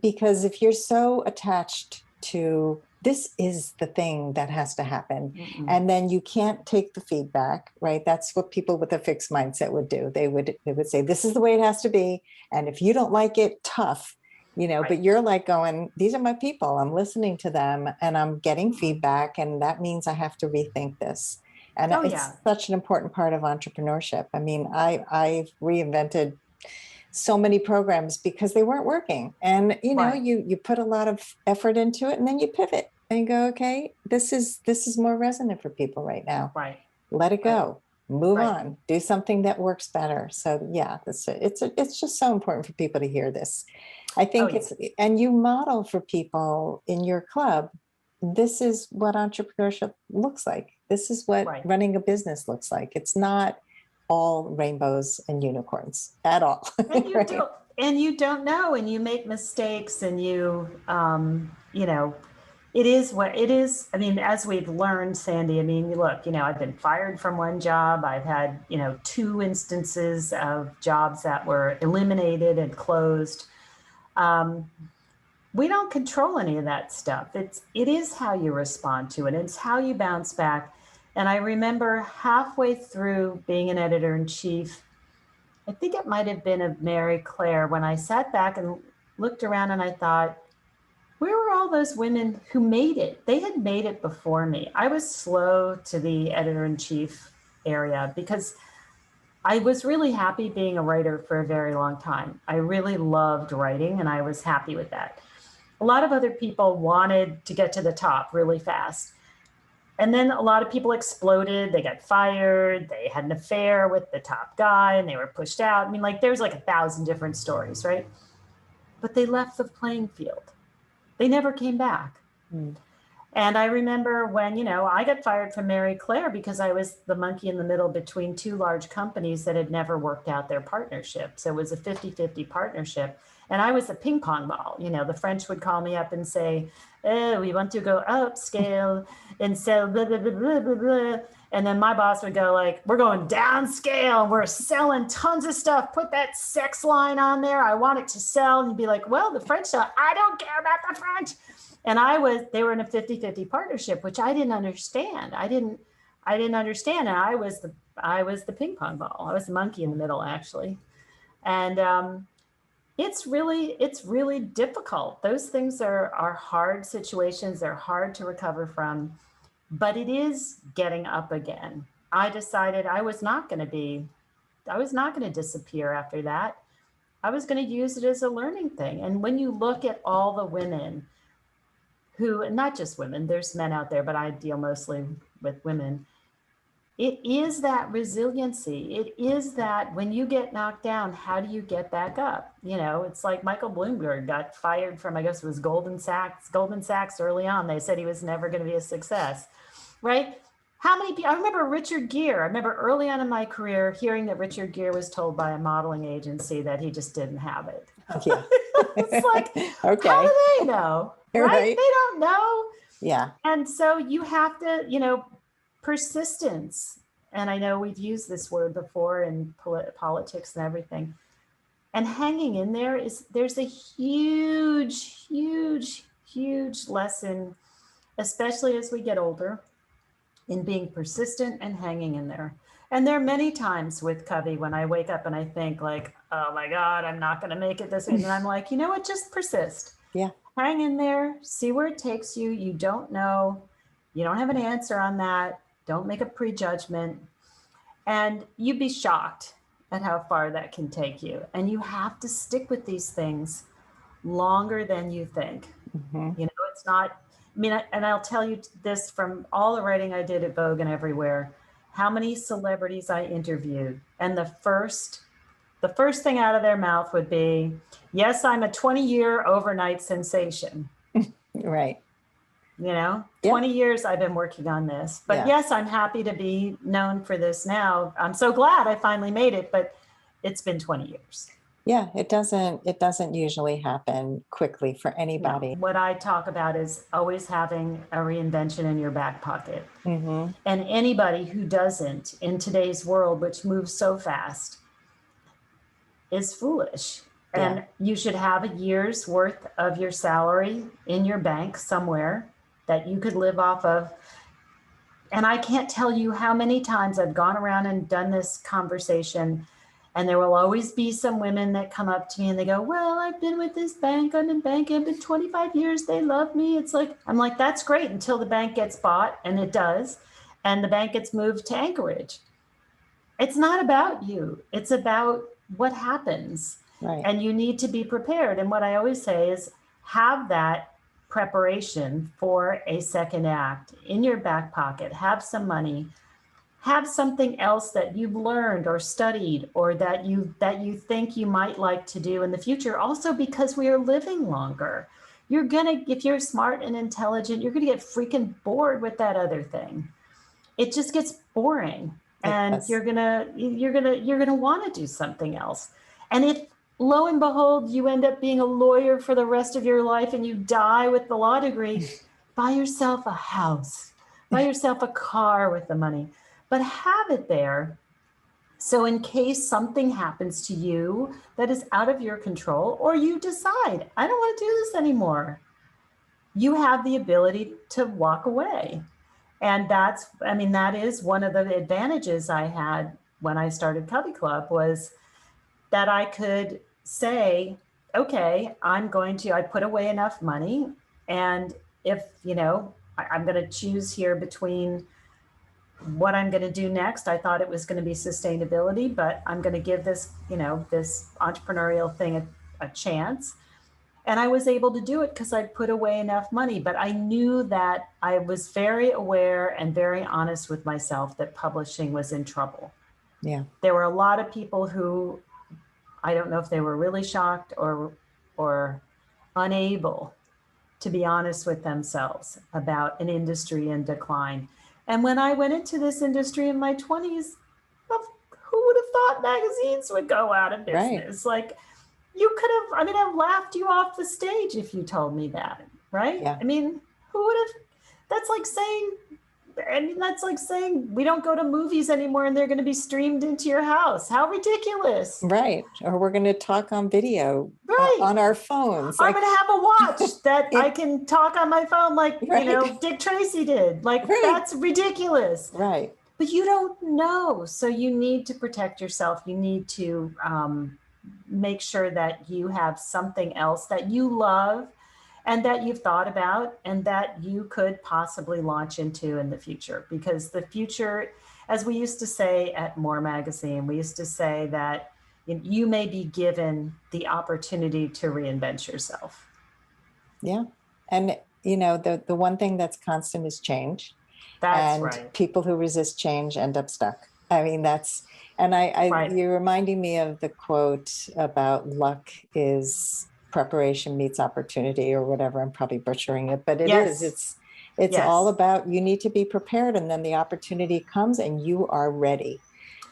because if you're so attached to this is the thing that has to happen, and then you can't take the feedback, right? That's what people with a fixed mindset would do. They would say, this is the way it has to be. And if you don't like it, tough. Right. But you're like going, these are my people. I'm listening to them and I'm getting feedback. And that means I have to rethink this. And it's such an important part of entrepreneurship. I mean, I've reinvented so many programs because they weren't working. And, you put a lot of effort into it, and then you pivot and you go, okay, this is more resonant for people right now. Right. Let it go. Move on. Do something that works better. So yeah, it's just so important for people to hear this. I think and you model for people in your club, this is what entrepreneurship looks like. This is what running a business looks like. It's not all rainbows and unicorns at all. And you don't know, and you make mistakes, and it is what it is. I mean, as we've learned, Sandy, I mean, look, I've been fired from one job. I've had, 2 instances of jobs that were eliminated and closed. We don't control any of that stuff. It is how you respond to it. It's how you bounce back. And I remember halfway through being an editor-in-chief, I think it might have been of Mary Claire, when I sat back and looked around and I thought, where were all those women who made it? They had made it before me. I was slow to the editor-in-chief area because I was really happy being a writer for a very long time. I really loved writing and I was happy with that. A lot of other people wanted to get to the top really fast. And then a lot of people exploded. They got fired. They had an affair with the top guy and they were pushed out. I mean, like there's like 1,000 different stories, right? But they left the playing field. They never came back. Mm. And I remember when, you know, I got fired from Mary Claire because I was the monkey in the middle between two large companies that had never worked out their partnership. So it was a 50-50 partnership. And I was a ping pong ball. You know, the French would call me up and say, oh, we want to go upscale and sell blah, blah, blah, blah, blah, blah. And then my boss would go like, we're going downscale. We're selling tons of stuff. Put that sex line on there. I want it to sell. And you'd be like, well, the French sell. I don't care about the French. And they were in a 50-50 partnership, which I didn't understand. I didn't understand. And I was the ping pong ball. I was the monkey in the middle, actually. And it's really difficult. Those things are hard situations. They're hard to recover from, but it is getting up again. I decided I was not going to disappear after that. I was going to use it as a learning thing. And when you look at all the women who, not just women, there's men out there, but I deal mostly with women. It is that resiliency. It is that when you get knocked down, how do you get back up? You know, it's like Michael Bloomberg got fired from, I guess it was Goldman Sachs early on. They said he was never going to be a success, right? How many people, I remember Richard Gere. I remember early on in my career hearing that Richard Gere was told by a modeling agency that he just didn't have it. Yeah. It's like, okay. How do they know? Right? They don't know. Yeah. And so you have to, you know, persistence. And I know we've used this word before in politics and everything. And hanging in there there's a huge, huge, huge lesson, especially as we get older, in being persistent and hanging in there. And there are many times with Covey when I wake up and I think like, oh my God, I'm not going to make it this week. And I'm like, you know what, just persist. Yeah. Hang in there, see where it takes you. You don't know. You don't have an answer on that. Don't make a prejudgment. And you'd be shocked at how far that can take you. And you have to stick with these things longer than you think. Mm-hmm. You know, it's not, I mean, and I'll tell you this from all the writing I did at Vogue and everywhere, how many celebrities I interviewed. And the first thing out of their mouth would be, yes, I'm a 20-year overnight sensation. Right. You know, 20 years I've been working on this, but yes, I'm happy to be known for this now. I'm so glad I finally made it, but it's been 20 years. Yeah, it doesn't usually happen quickly for anybody. No. What I talk about is always having a reinvention in your back pocket. Mm-hmm. And anybody who doesn't in today's world, which moves so fast, is foolish. And you should have a year's worth of your salary in your bank somewhere that you could live off of. And I can't tell you how many times I've gone around and done this conversation, and there will always be some women that come up to me and they go, well, I've been with this bank. I've been 25 years. They love me. It's like, I'm like, that's great until the bank gets bought, and it does. And the bank gets moved to Anchorage. It's not about you. It's about what happens. Right. And you need to be prepared. And what I always say is have that preparation for a second act in your back pocket. Have some money. Have something else that you've learned or studied or that you think you might like to do in the future. Also, because we are living longer. You're gonna, if you're smart and intelligent, you're gonna get freaking bored with that other thing. It just gets boring. And you're gonna want to do something else. And if lo and behold, you end up being a lawyer for the rest of your life and you die with the law degree, buy yourself a house, buy yourself a car with the money, but have it there. So in case something happens to you that is out of your control, or you decide, I don't want to do this anymore, you have the ability to walk away. And that is one of the advantages I had when I started CoveyClub, was that I could say, okay, I put away enough money. And if, I'm going to choose here between what I'm going to do next. I thought it was going to be sustainability, but I'm going to give this, this entrepreneurial thing a chance. And I was able to do it because I put away enough money. But I knew that I was very aware and very honest with myself that publishing was in trouble. Yeah. There were a lot of people who, I don't know if they were really shocked or unable to be honest with themselves about an industry in decline. And when I went into this industry in my 20s, who would have thought magazines would go out of business? Right. Like, you could have, I laughed you off the stage if you told me that, right? Yeah. Who would have, that's like saying we don't go to movies anymore and they're going to be streamed into your house. How ridiculous. Right. Or we're going to talk on video on our phones. I'm going to have a watch that I can talk on my phone like, Dick Tracy did. Like, that's ridiculous. Right. But you don't know. So you need to protect yourself. You need to make sure that you have something else that you love and that you've thought about and that you could possibly launch into in the future. Because the future, as we used to say at More Magazine, we used to say that you may be given the opportunity to reinvent yourself. Yeah. And, the one thing that's constant is change. That's and right. People who resist change end up stuck. You're reminding me of the quote about luck is preparation meets opportunity or whatever. I'm probably butchering it, but it's all about, you need to be prepared, and then the opportunity comes and you are ready.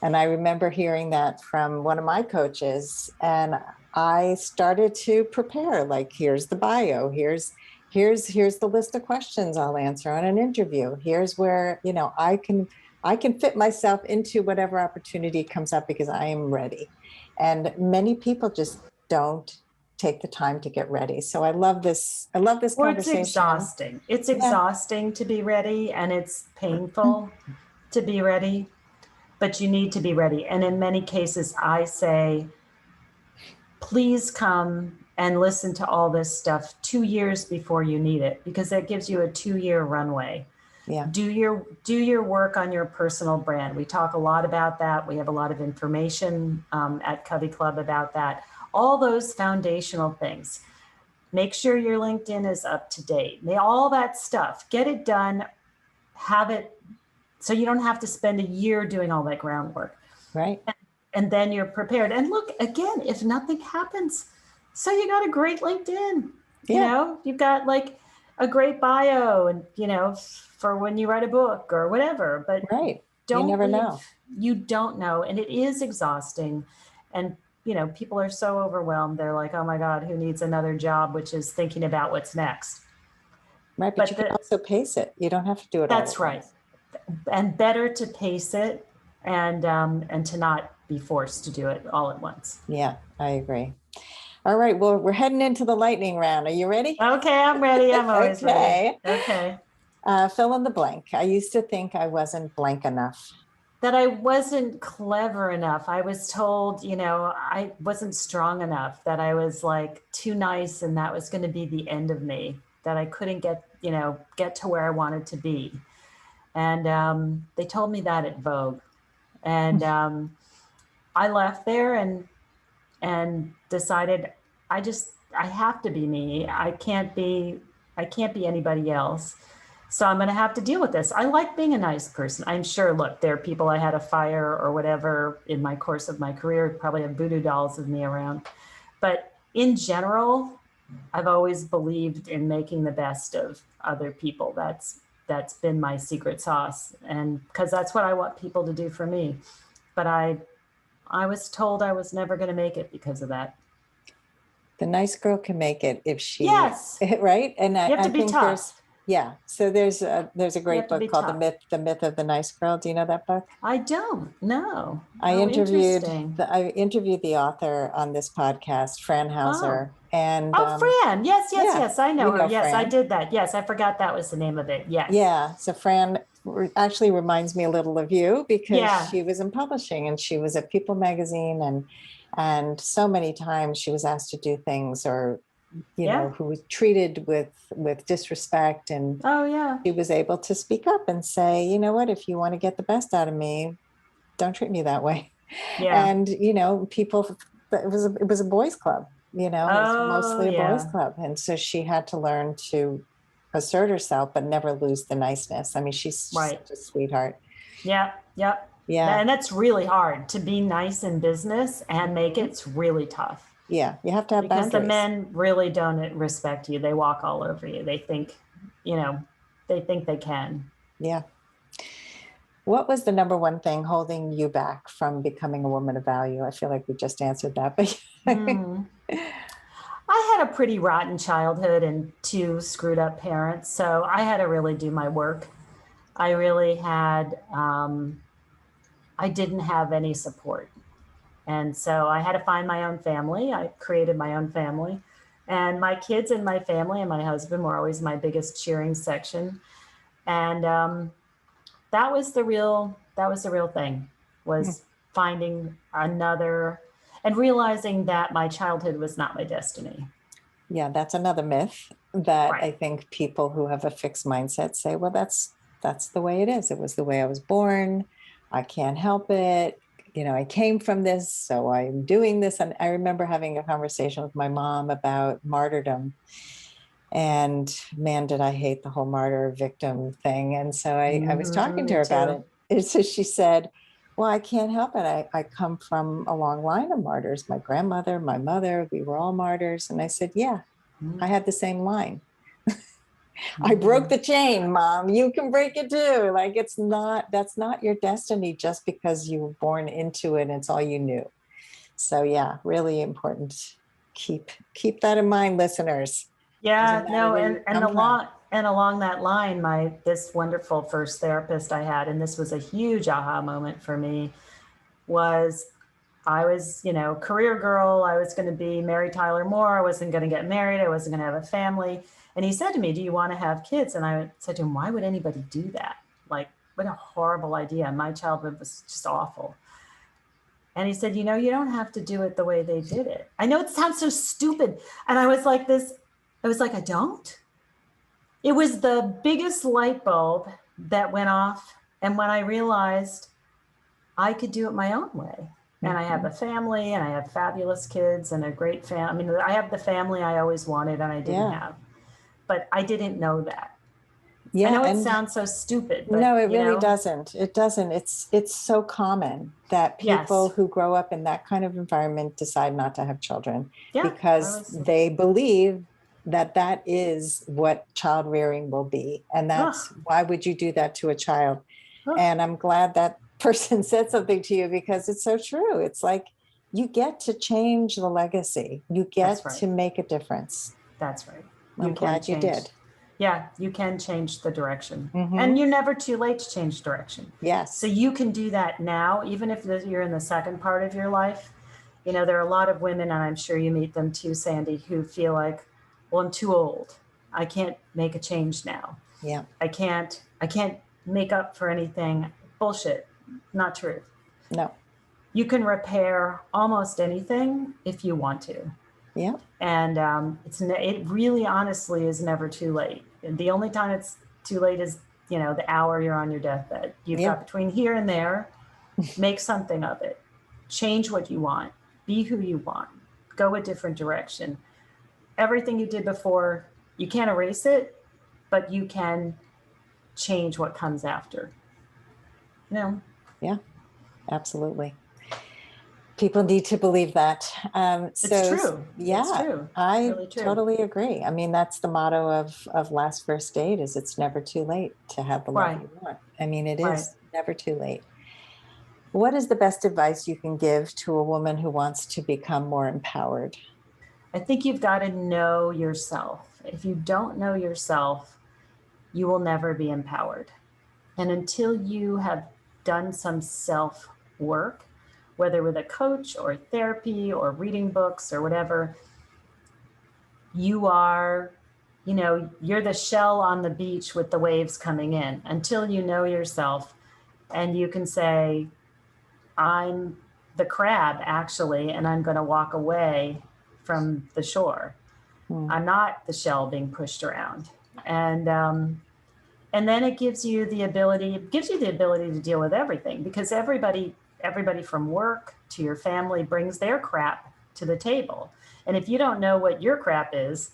And I remember hearing that from one of my coaches, and I started to prepare, like, here's the bio, here's the list of questions I'll answer on an interview. Here's where, I can fit myself into whatever opportunity comes up because I am ready. And many people just don't take the time to get ready. So I love this conversation. It's exhausting. It's exhausting to be ready, and it's painful to be ready, but you need to be ready. And in many cases, I say, please come and listen to all this stuff 2 years before you need it, because that gives you a 2-year runway. Yeah. Do your work on your personal brand. We talk a lot about that. We have a lot of information at CoveyClub about that. All those foundational things. Make sure your LinkedIn is up to date. All that stuff. Get it done. Have it so you don't have to spend a year doing all that groundwork. Right. And then you're prepared. And look, again, if nothing happens, so you got a great LinkedIn. Yeah. You've got like a great bio, and for when you write a book or whatever. But you never know. You don't know, and it is exhausting. And people are so overwhelmed. They're like, oh my God, who needs another job, which is thinking about what's next. Right, but you can also pace it. You don't have to do it all. That's right. And better to pace it and to not be forced to do it all at once. Yeah, I agree. All right, well, we're heading into the lightning round. Are you ready? Okay, I'm ready. I'm always ready. Okay. Fill in the blank. I used to think I wasn't blank enough. That I wasn't clever enough. I was told, I wasn't strong enough, that I was like too nice and that was going to be the end of me, that I couldn't get to where I wanted to be. And they told me that at Vogue. And I left there and decided I have to be me. I can't be anybody else. So I'm going to have to deal with this. I like being a nice person. I'm sure, look, there are people I had to fire or whatever in my course of my career, probably have voodoo dolls of me around. But in general, I've always believed in making the best of other people. That's been my secret sauce. And because that's what I want people to do for me. But I was told I was never going to make it because of that. The nice girl can make it if she, yes, right? And you have to be tough. Yeah. So there's a great book called The Myth of the Nice Girl. Do you know that book? I don't. No. I interviewed the author on this podcast, Fran Hauser. And Fran. Yes. I know her. Yes, Fran. I did that. Yes, I forgot that was the name of it. Yes. Yeah. So Fran actually reminds me a little of you because Yeah. she was in publishing and she was at People magazine, and so many times she was asked to do things, or Yeah. who was treated with disrespect, and Oh, yeah. she was able to speak up and say, you know what, if you want to get the best out of me, don't treat me that way. Yeah. And people, it was a boys club, it was Oh, mostly a boys yeah. club, and so she had to learn to assert herself but never lose the niceness. I mean, she's Right. such a sweetheart. Yeah. Yep. Yeah. And that's really hard to be nice in business and make it. Mhm. It's really tough Yeah, you have to have because the boundaries. men really don't respect you. They walk all over you. They think, you know, they think they can. Yeah. What was the number one thing holding you back from becoming a woman of value? I feel like we just answered that, but Hmm. I had a pretty rotten childhood and two screwed up parents. So I had to really do my work. I really had, I didn't have any support. And so I had to find my own family. I created my own family. And my kids and my family and my husband were always my biggest cheering section. And that was the real thing, was finding another and realizing that my childhood was not my destiny. yeah, that's another myth that Right. I think people who have a fixed mindset say, well, that's the way it is. It was the way I was born. I can't help it. I came from this, so I'm doing this. And I remember having a conversation with my mom about martyrdom. And man, did I hate the whole martyr victim thing. And so I was talking to Me her about too. it. And so she said, well, I can't help it. I come from a long line of martyrs. My grandmother, my mother, we were all martyrs. And I said, yeah, I had the same line. I broke the chain, Mom. You can break it too. Like, that's not your destiny just because you were born into it and it's all you knew. So yeah, really important. Keep that in mind, listeners. Yeah, Doesn't matter no, where and you and come from. along that line, this wonderful first therapist I had, and this was a huge aha moment for me, was I was, career girl. I was going to be Mary Tyler Moore. I wasn't going to get married. I wasn't going to have a family. And he said to me, "Do you want to have kids?" And I said to him, "Why would anybody do that? Like, what a horrible idea. My childhood was just awful." And he said, "You don't have to do it the way they did it." I know it sounds so stupid. And I was like, I don't. It was the biggest light bulb that went off. And when I realized I could do it my own way, and I have a family and I have fabulous kids and a great family. I mean, I have the family I always wanted and I didn't Yeah. have, but I didn't know that. I Yeah. know it And sounds so stupid, but no, it really doesn't. It doesn't. It's so common that people yes. who grow up in that kind of environment decide not to have children Yeah. because they believe that that is what child rearing will be. And Ugh, that's why would you do that to a child? ugh, And I'm glad that person said something to you because it's so true. It's like you get to change the legacy. You that's get right. to make a difference. That's right. I'm glad you did. Yeah, you can change the direction. Mm-hmm. And you're never too late to change direction. Yes. So you can do that now, even if you're in the second part of your life. There are a lot of women, and I'm sure you meet them too, Sandy, who feel like, well, I'm too old. I can't make a change now. Yeah. I can't make up for anything. Bullshit. Not true. No. You can repair almost anything if you want to. Yeah. And it really honestly is never too late. And the only time it's too late is, the hour you're on your deathbed. You've got between here and there, make something of it. Change what you want. Be who you want. Go a different direction. Everything you did before, you can't erase it, but you can change what comes after. Yeah, absolutely. People need to believe that. It's true. Yeah, it's true. I really true. totally agree. I mean, that's the motto of Last First Date is it's never too late to have the love you want. I mean, it is never too late. What is the best advice you can give to a woman who wants to become more empowered? I think you've got to know yourself. If you don't know yourself, you will never be empowered. And until you have done some self work, whether with a coach or therapy or reading books or whatever, you are you're the shell on the beach with the waves coming in until you know yourself and you can say, I'm the crab actually, and I'm going to walk away from the shore. I'm not the shell being pushed around. And then it gives you the ability to deal with everything, because everybody from work to your family brings their crap to the table. And if you don't know what your crap is,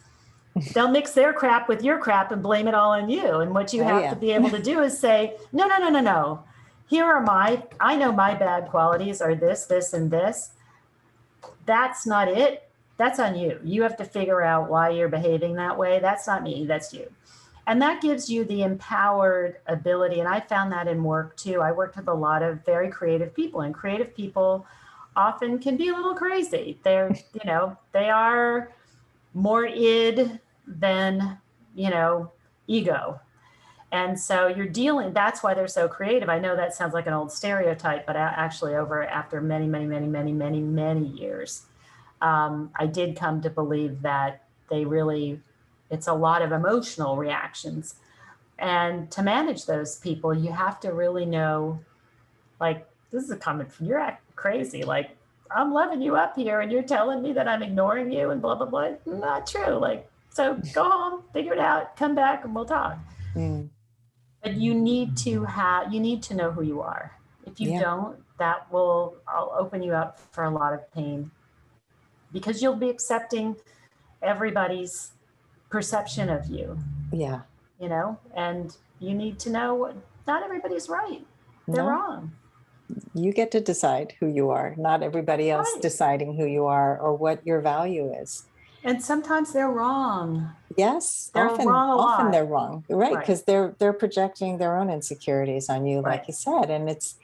they'll mix their crap with your crap and blame it all on you. And what you have to be able to do is say, no. Here are I know my bad qualities are this, this, and this. That's not it. That's on you. You have to figure out why you're behaving that way. That's not me, that's you. And that gives you the empowered ability. And I found that in work too. I worked with a lot of very creative people, and creative people often can be a little crazy. They are more id than, ego. And so that's why they're so creative. I know that sounds like an old stereotype, but actually after many years, I did come to believe that it's a lot of emotional reactions. And to manage those people, you have to really know, like, this is a comment from, you're acting crazy. Like, I'm loving you up here and you're telling me that I'm ignoring you and blah, blah, blah. Not true. Like, so go home, figure it out, come back and we'll talk. But you need to know who you are. If you don't, I'll open you up for a lot of pain, because you'll be accepting everybody's perception of you. Yeah. And you need to know not everybody's right. They're wrong. You get to decide who you are, not everybody else deciding who you are or what your value is. And sometimes they're wrong. Yes, often they're wrong. Right, because they're projecting their own insecurities on you, like you said. And it's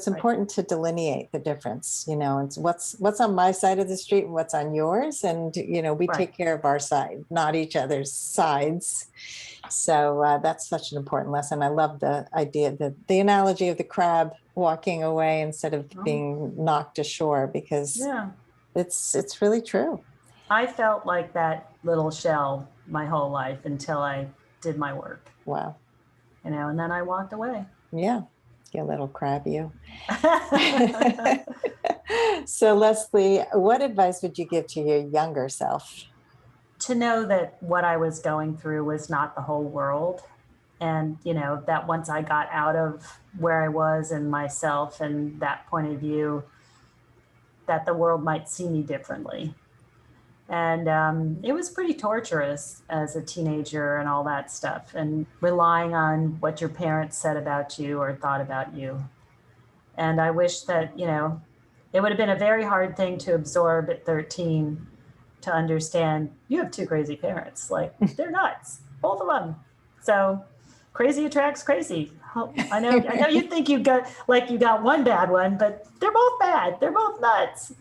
important to delineate the difference, and what's on my side of the street and what's on yours. And, we take care of our side, not each other's sides. So that's such an important lesson. I love the idea, the analogy of the crab walking away instead of being knocked ashore, because it's really true. I felt like that little shell my whole life until I did my work. Wow. And then I walked away. Yeah. You little crab, you. So Lesley, what advice would you give to your younger self? To know that what I was going through was not the whole world. And, that once I got out of where I was and myself and that point of view, that the world might see me differently. And it was pretty torturous as a teenager and all that stuff, and relying on what your parents said about you or thought about you. And I wish that, it would have been a very hard thing to absorb at 13, to understand you have two crazy parents. Like, they're nuts, both of them. So crazy attracts crazy. I know you think you got one bad one, but they're both bad. They're both nuts.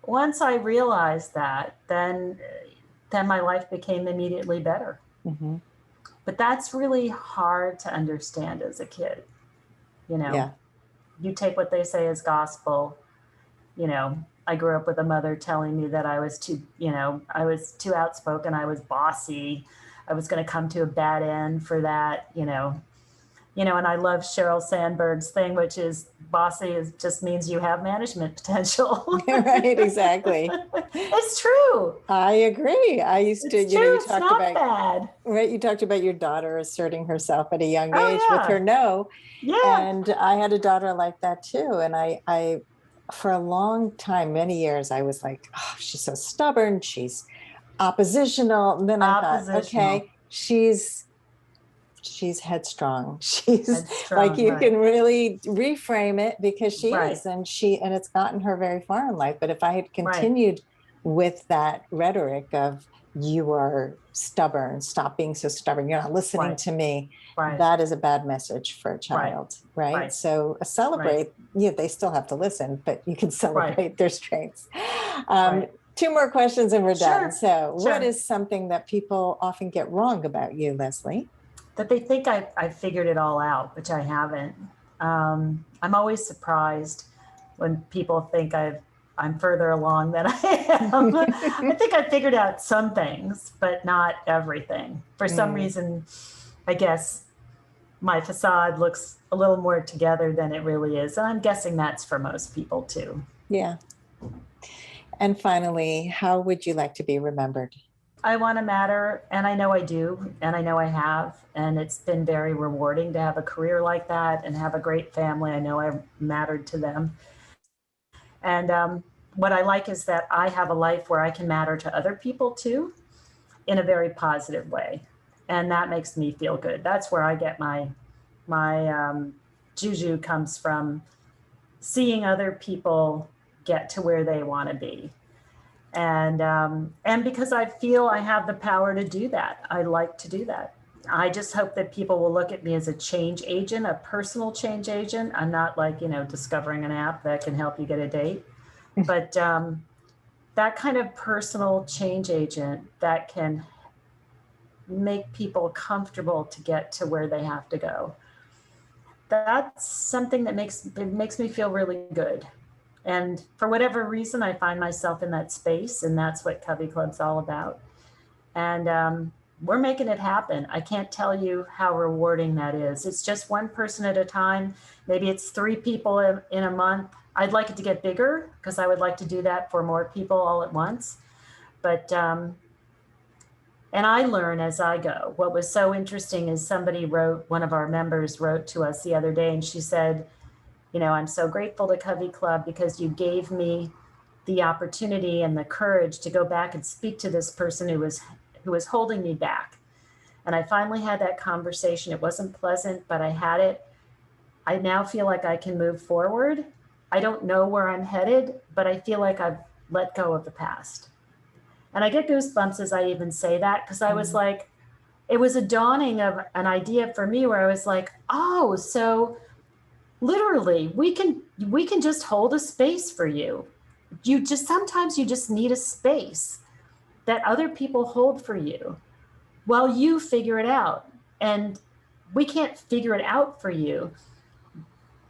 Once I realized that, then my life became immediately better. Mm-hmm. But that's really hard to understand as a kid. You take what they say as gospel. I grew up with a mother telling me that I was too outspoken. I was bossy. I was going to come to a bad end for that, and I love Sheryl Sandberg's thing, which is bossy just means you have management potential. Right, exactly. It's true. I agree. I used to, it's not bad. Right, you talked about your daughter asserting herself at a young age with her no. Yeah. And I had a daughter like that too. And I for a long time, many years, I was like, oh, she's so stubborn. She's oppositional. And then I thought, okay, she's headstrong. She's headstrong, like, you can really reframe it, because she is, and it's gotten her very far in life. But if I had continued with that rhetoric of, you are stubborn, stop being so stubborn, you're not listening to me, that is a bad message for a child. Right. So celebrate, they still have to listen, but you can celebrate their strengths. Two more questions and we're done. So what is something that people often get wrong about you, Lesley? That they think I've figured it all out, which I haven't. I'm always surprised when people think I'm further along than I am. I think I figured out some things, but not everything. For some reason, I guess my facade looks a little more together than it really is. And I'm guessing that's for most people too. Yeah. And finally, how would you like to be remembered? I want to matter, and I know I do, and I know I have, and it's been very rewarding to have a career like that and have a great family. I know I mattered to them. And what I like is that I have a life where I can matter to other people too, in a very positive way. And that makes me feel good. That's where I get my juju comes from, seeing other people get to where they want to be. And because I feel I have the power to do that, I like to do that. I just hope that people will look at me as a change agent, a personal change agent. I'm not like, discovering an app that can help you get a date, but that kind of personal change agent that can make people comfortable to get to where they have to go. That's something that makes me feel really good. And for whatever reason, I find myself in that space, and that's what CoveyClub's all about. And we're making it happen. I can't tell you how rewarding that is. It's just one person at a time. Maybe it's 3 people in a month. I'd like it to get bigger because I would like to do that for more people all at once. But and I learn as I go. What was so interesting is one of our members wrote to us the other day, and she said, I'm so grateful to CoveyClub because you gave me the opportunity and the courage to go back and speak to this person who was holding me back. And I finally had that conversation. It wasn't pleasant, but I had it. I now feel like I can move forward. I don't know where I'm headed, but I feel like I've let go of the past. And I get goosebumps as I even say that, because I was like, it was a dawning of an idea for me where I was like, oh, so literally we can just hold a space for you. Sometimes you just need a space that other people hold for you while you figure it out. And we can't figure it out for you.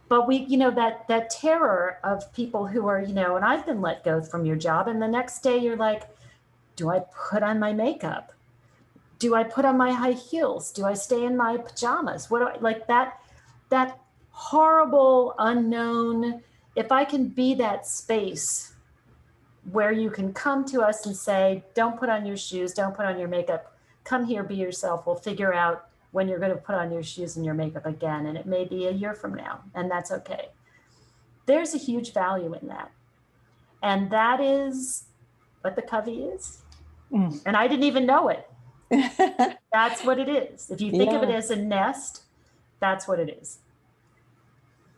But that terror of people who are, and I've been let go from your job, and the next day you're like, do I put on my makeup? Do I put on my high heels? Do I stay in my pajamas? That horrible unknown. If I can be that space where you can come to us and say, don't put on your shoes, don't put on your makeup, come here, be yourself. We'll figure out when you're going to put on your shoes and your makeup again. And it may be a year from now, and that's okay. There's a huge value in that. And that is what the Covey is. And I didn't even know it. That's what it is. If you think of it as a nest, that's what it is.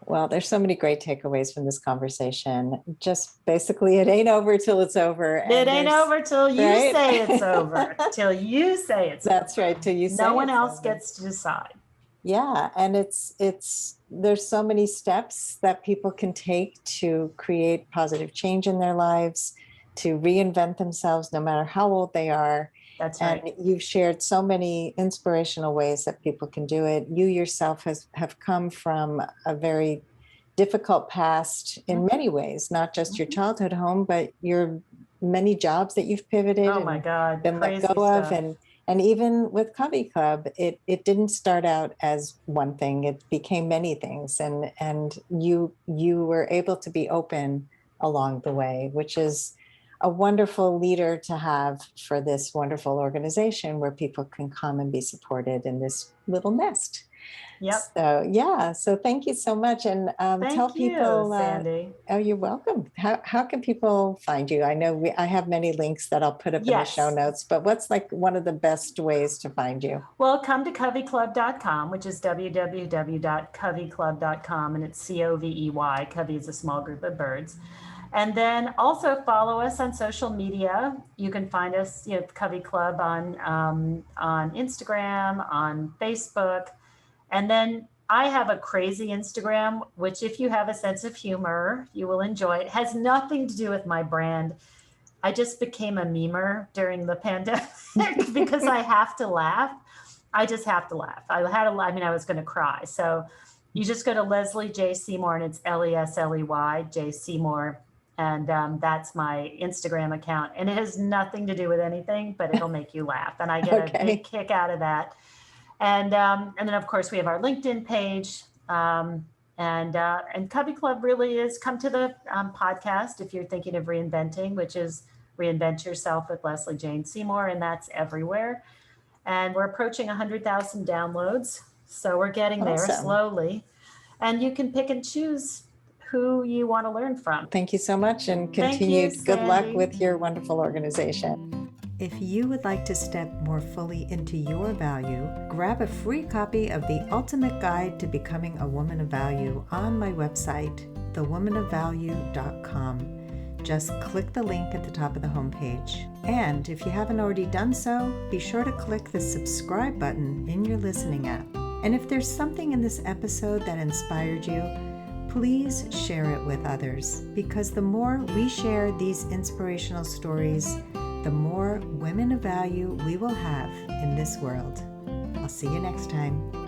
Well, there's so many great takeaways from this conversation. Just basically, it ain't over till it's over. It ain't over till you say it's over. Till you say it's That's over. Right. Till you say no one else over. Gets to decide. Yeah. And there's so many steps that people can take to create positive change in their lives, to reinvent themselves, no matter how old they are. That's right. And you've shared so many inspirational ways that people can do it. You yourself have come from a very difficult past in many ways, not just your childhood home, but your many jobs that you've pivoted been let go stuff. of. And even with CoveyClub, it didn't start out as one thing. It became many things. And you were able to be open along the way, which is a wonderful leader to have for this wonderful organization where people can come and be supported in this little nest. Yep. So thank you so much. And tell people, Sandy. Oh, you're welcome. How can people find you? I know I have many links that I'll put up in the show notes, but what's like one of the best ways to find you? Well, come to CoveyClub.com, which is www.coveyclub.com, and it's COVEY. Covey is a small group of birds. And then also follow us on social media. You can find us, CoveyClub on Instagram, on Facebook. And then I have a crazy Instagram, which if you have a sense of humor, you will enjoy. It has nothing to do with my brand. I just became a memer during the pandemic because I have to laugh. I just have to laugh. I was going to cry. So you just go to Lesley J. Seymour, and it's Lesley J. Seymour. And that's my Instagram account. And it has nothing to do with anything, but it'll make you laugh. And I get a big kick out of that. And then, of course, we have our LinkedIn page. And CoveyClub really is come to the podcast if you're thinking of reinventing, which is Reinvent Yourself with Lesley Jane Seymour. And that's everywhere. And we're approaching 100,000 downloads. So we're getting there slowly. And you can pick and choose who you want to learn from. Thank you so much, and continued good luck with your wonderful organization. If you would like to step more fully into your value, grab a free copy of The Ultimate Guide to Becoming a Woman of Value on my website, thewomanofvalue.com. Just click the link at the top of the homepage. And if you haven't already done so, be sure to click the subscribe button in your listening app. And if there's something in this episode that inspired you, please share it with others, because the more we share these inspirational stories, the more women of value we will have in this world. I'll see you next time.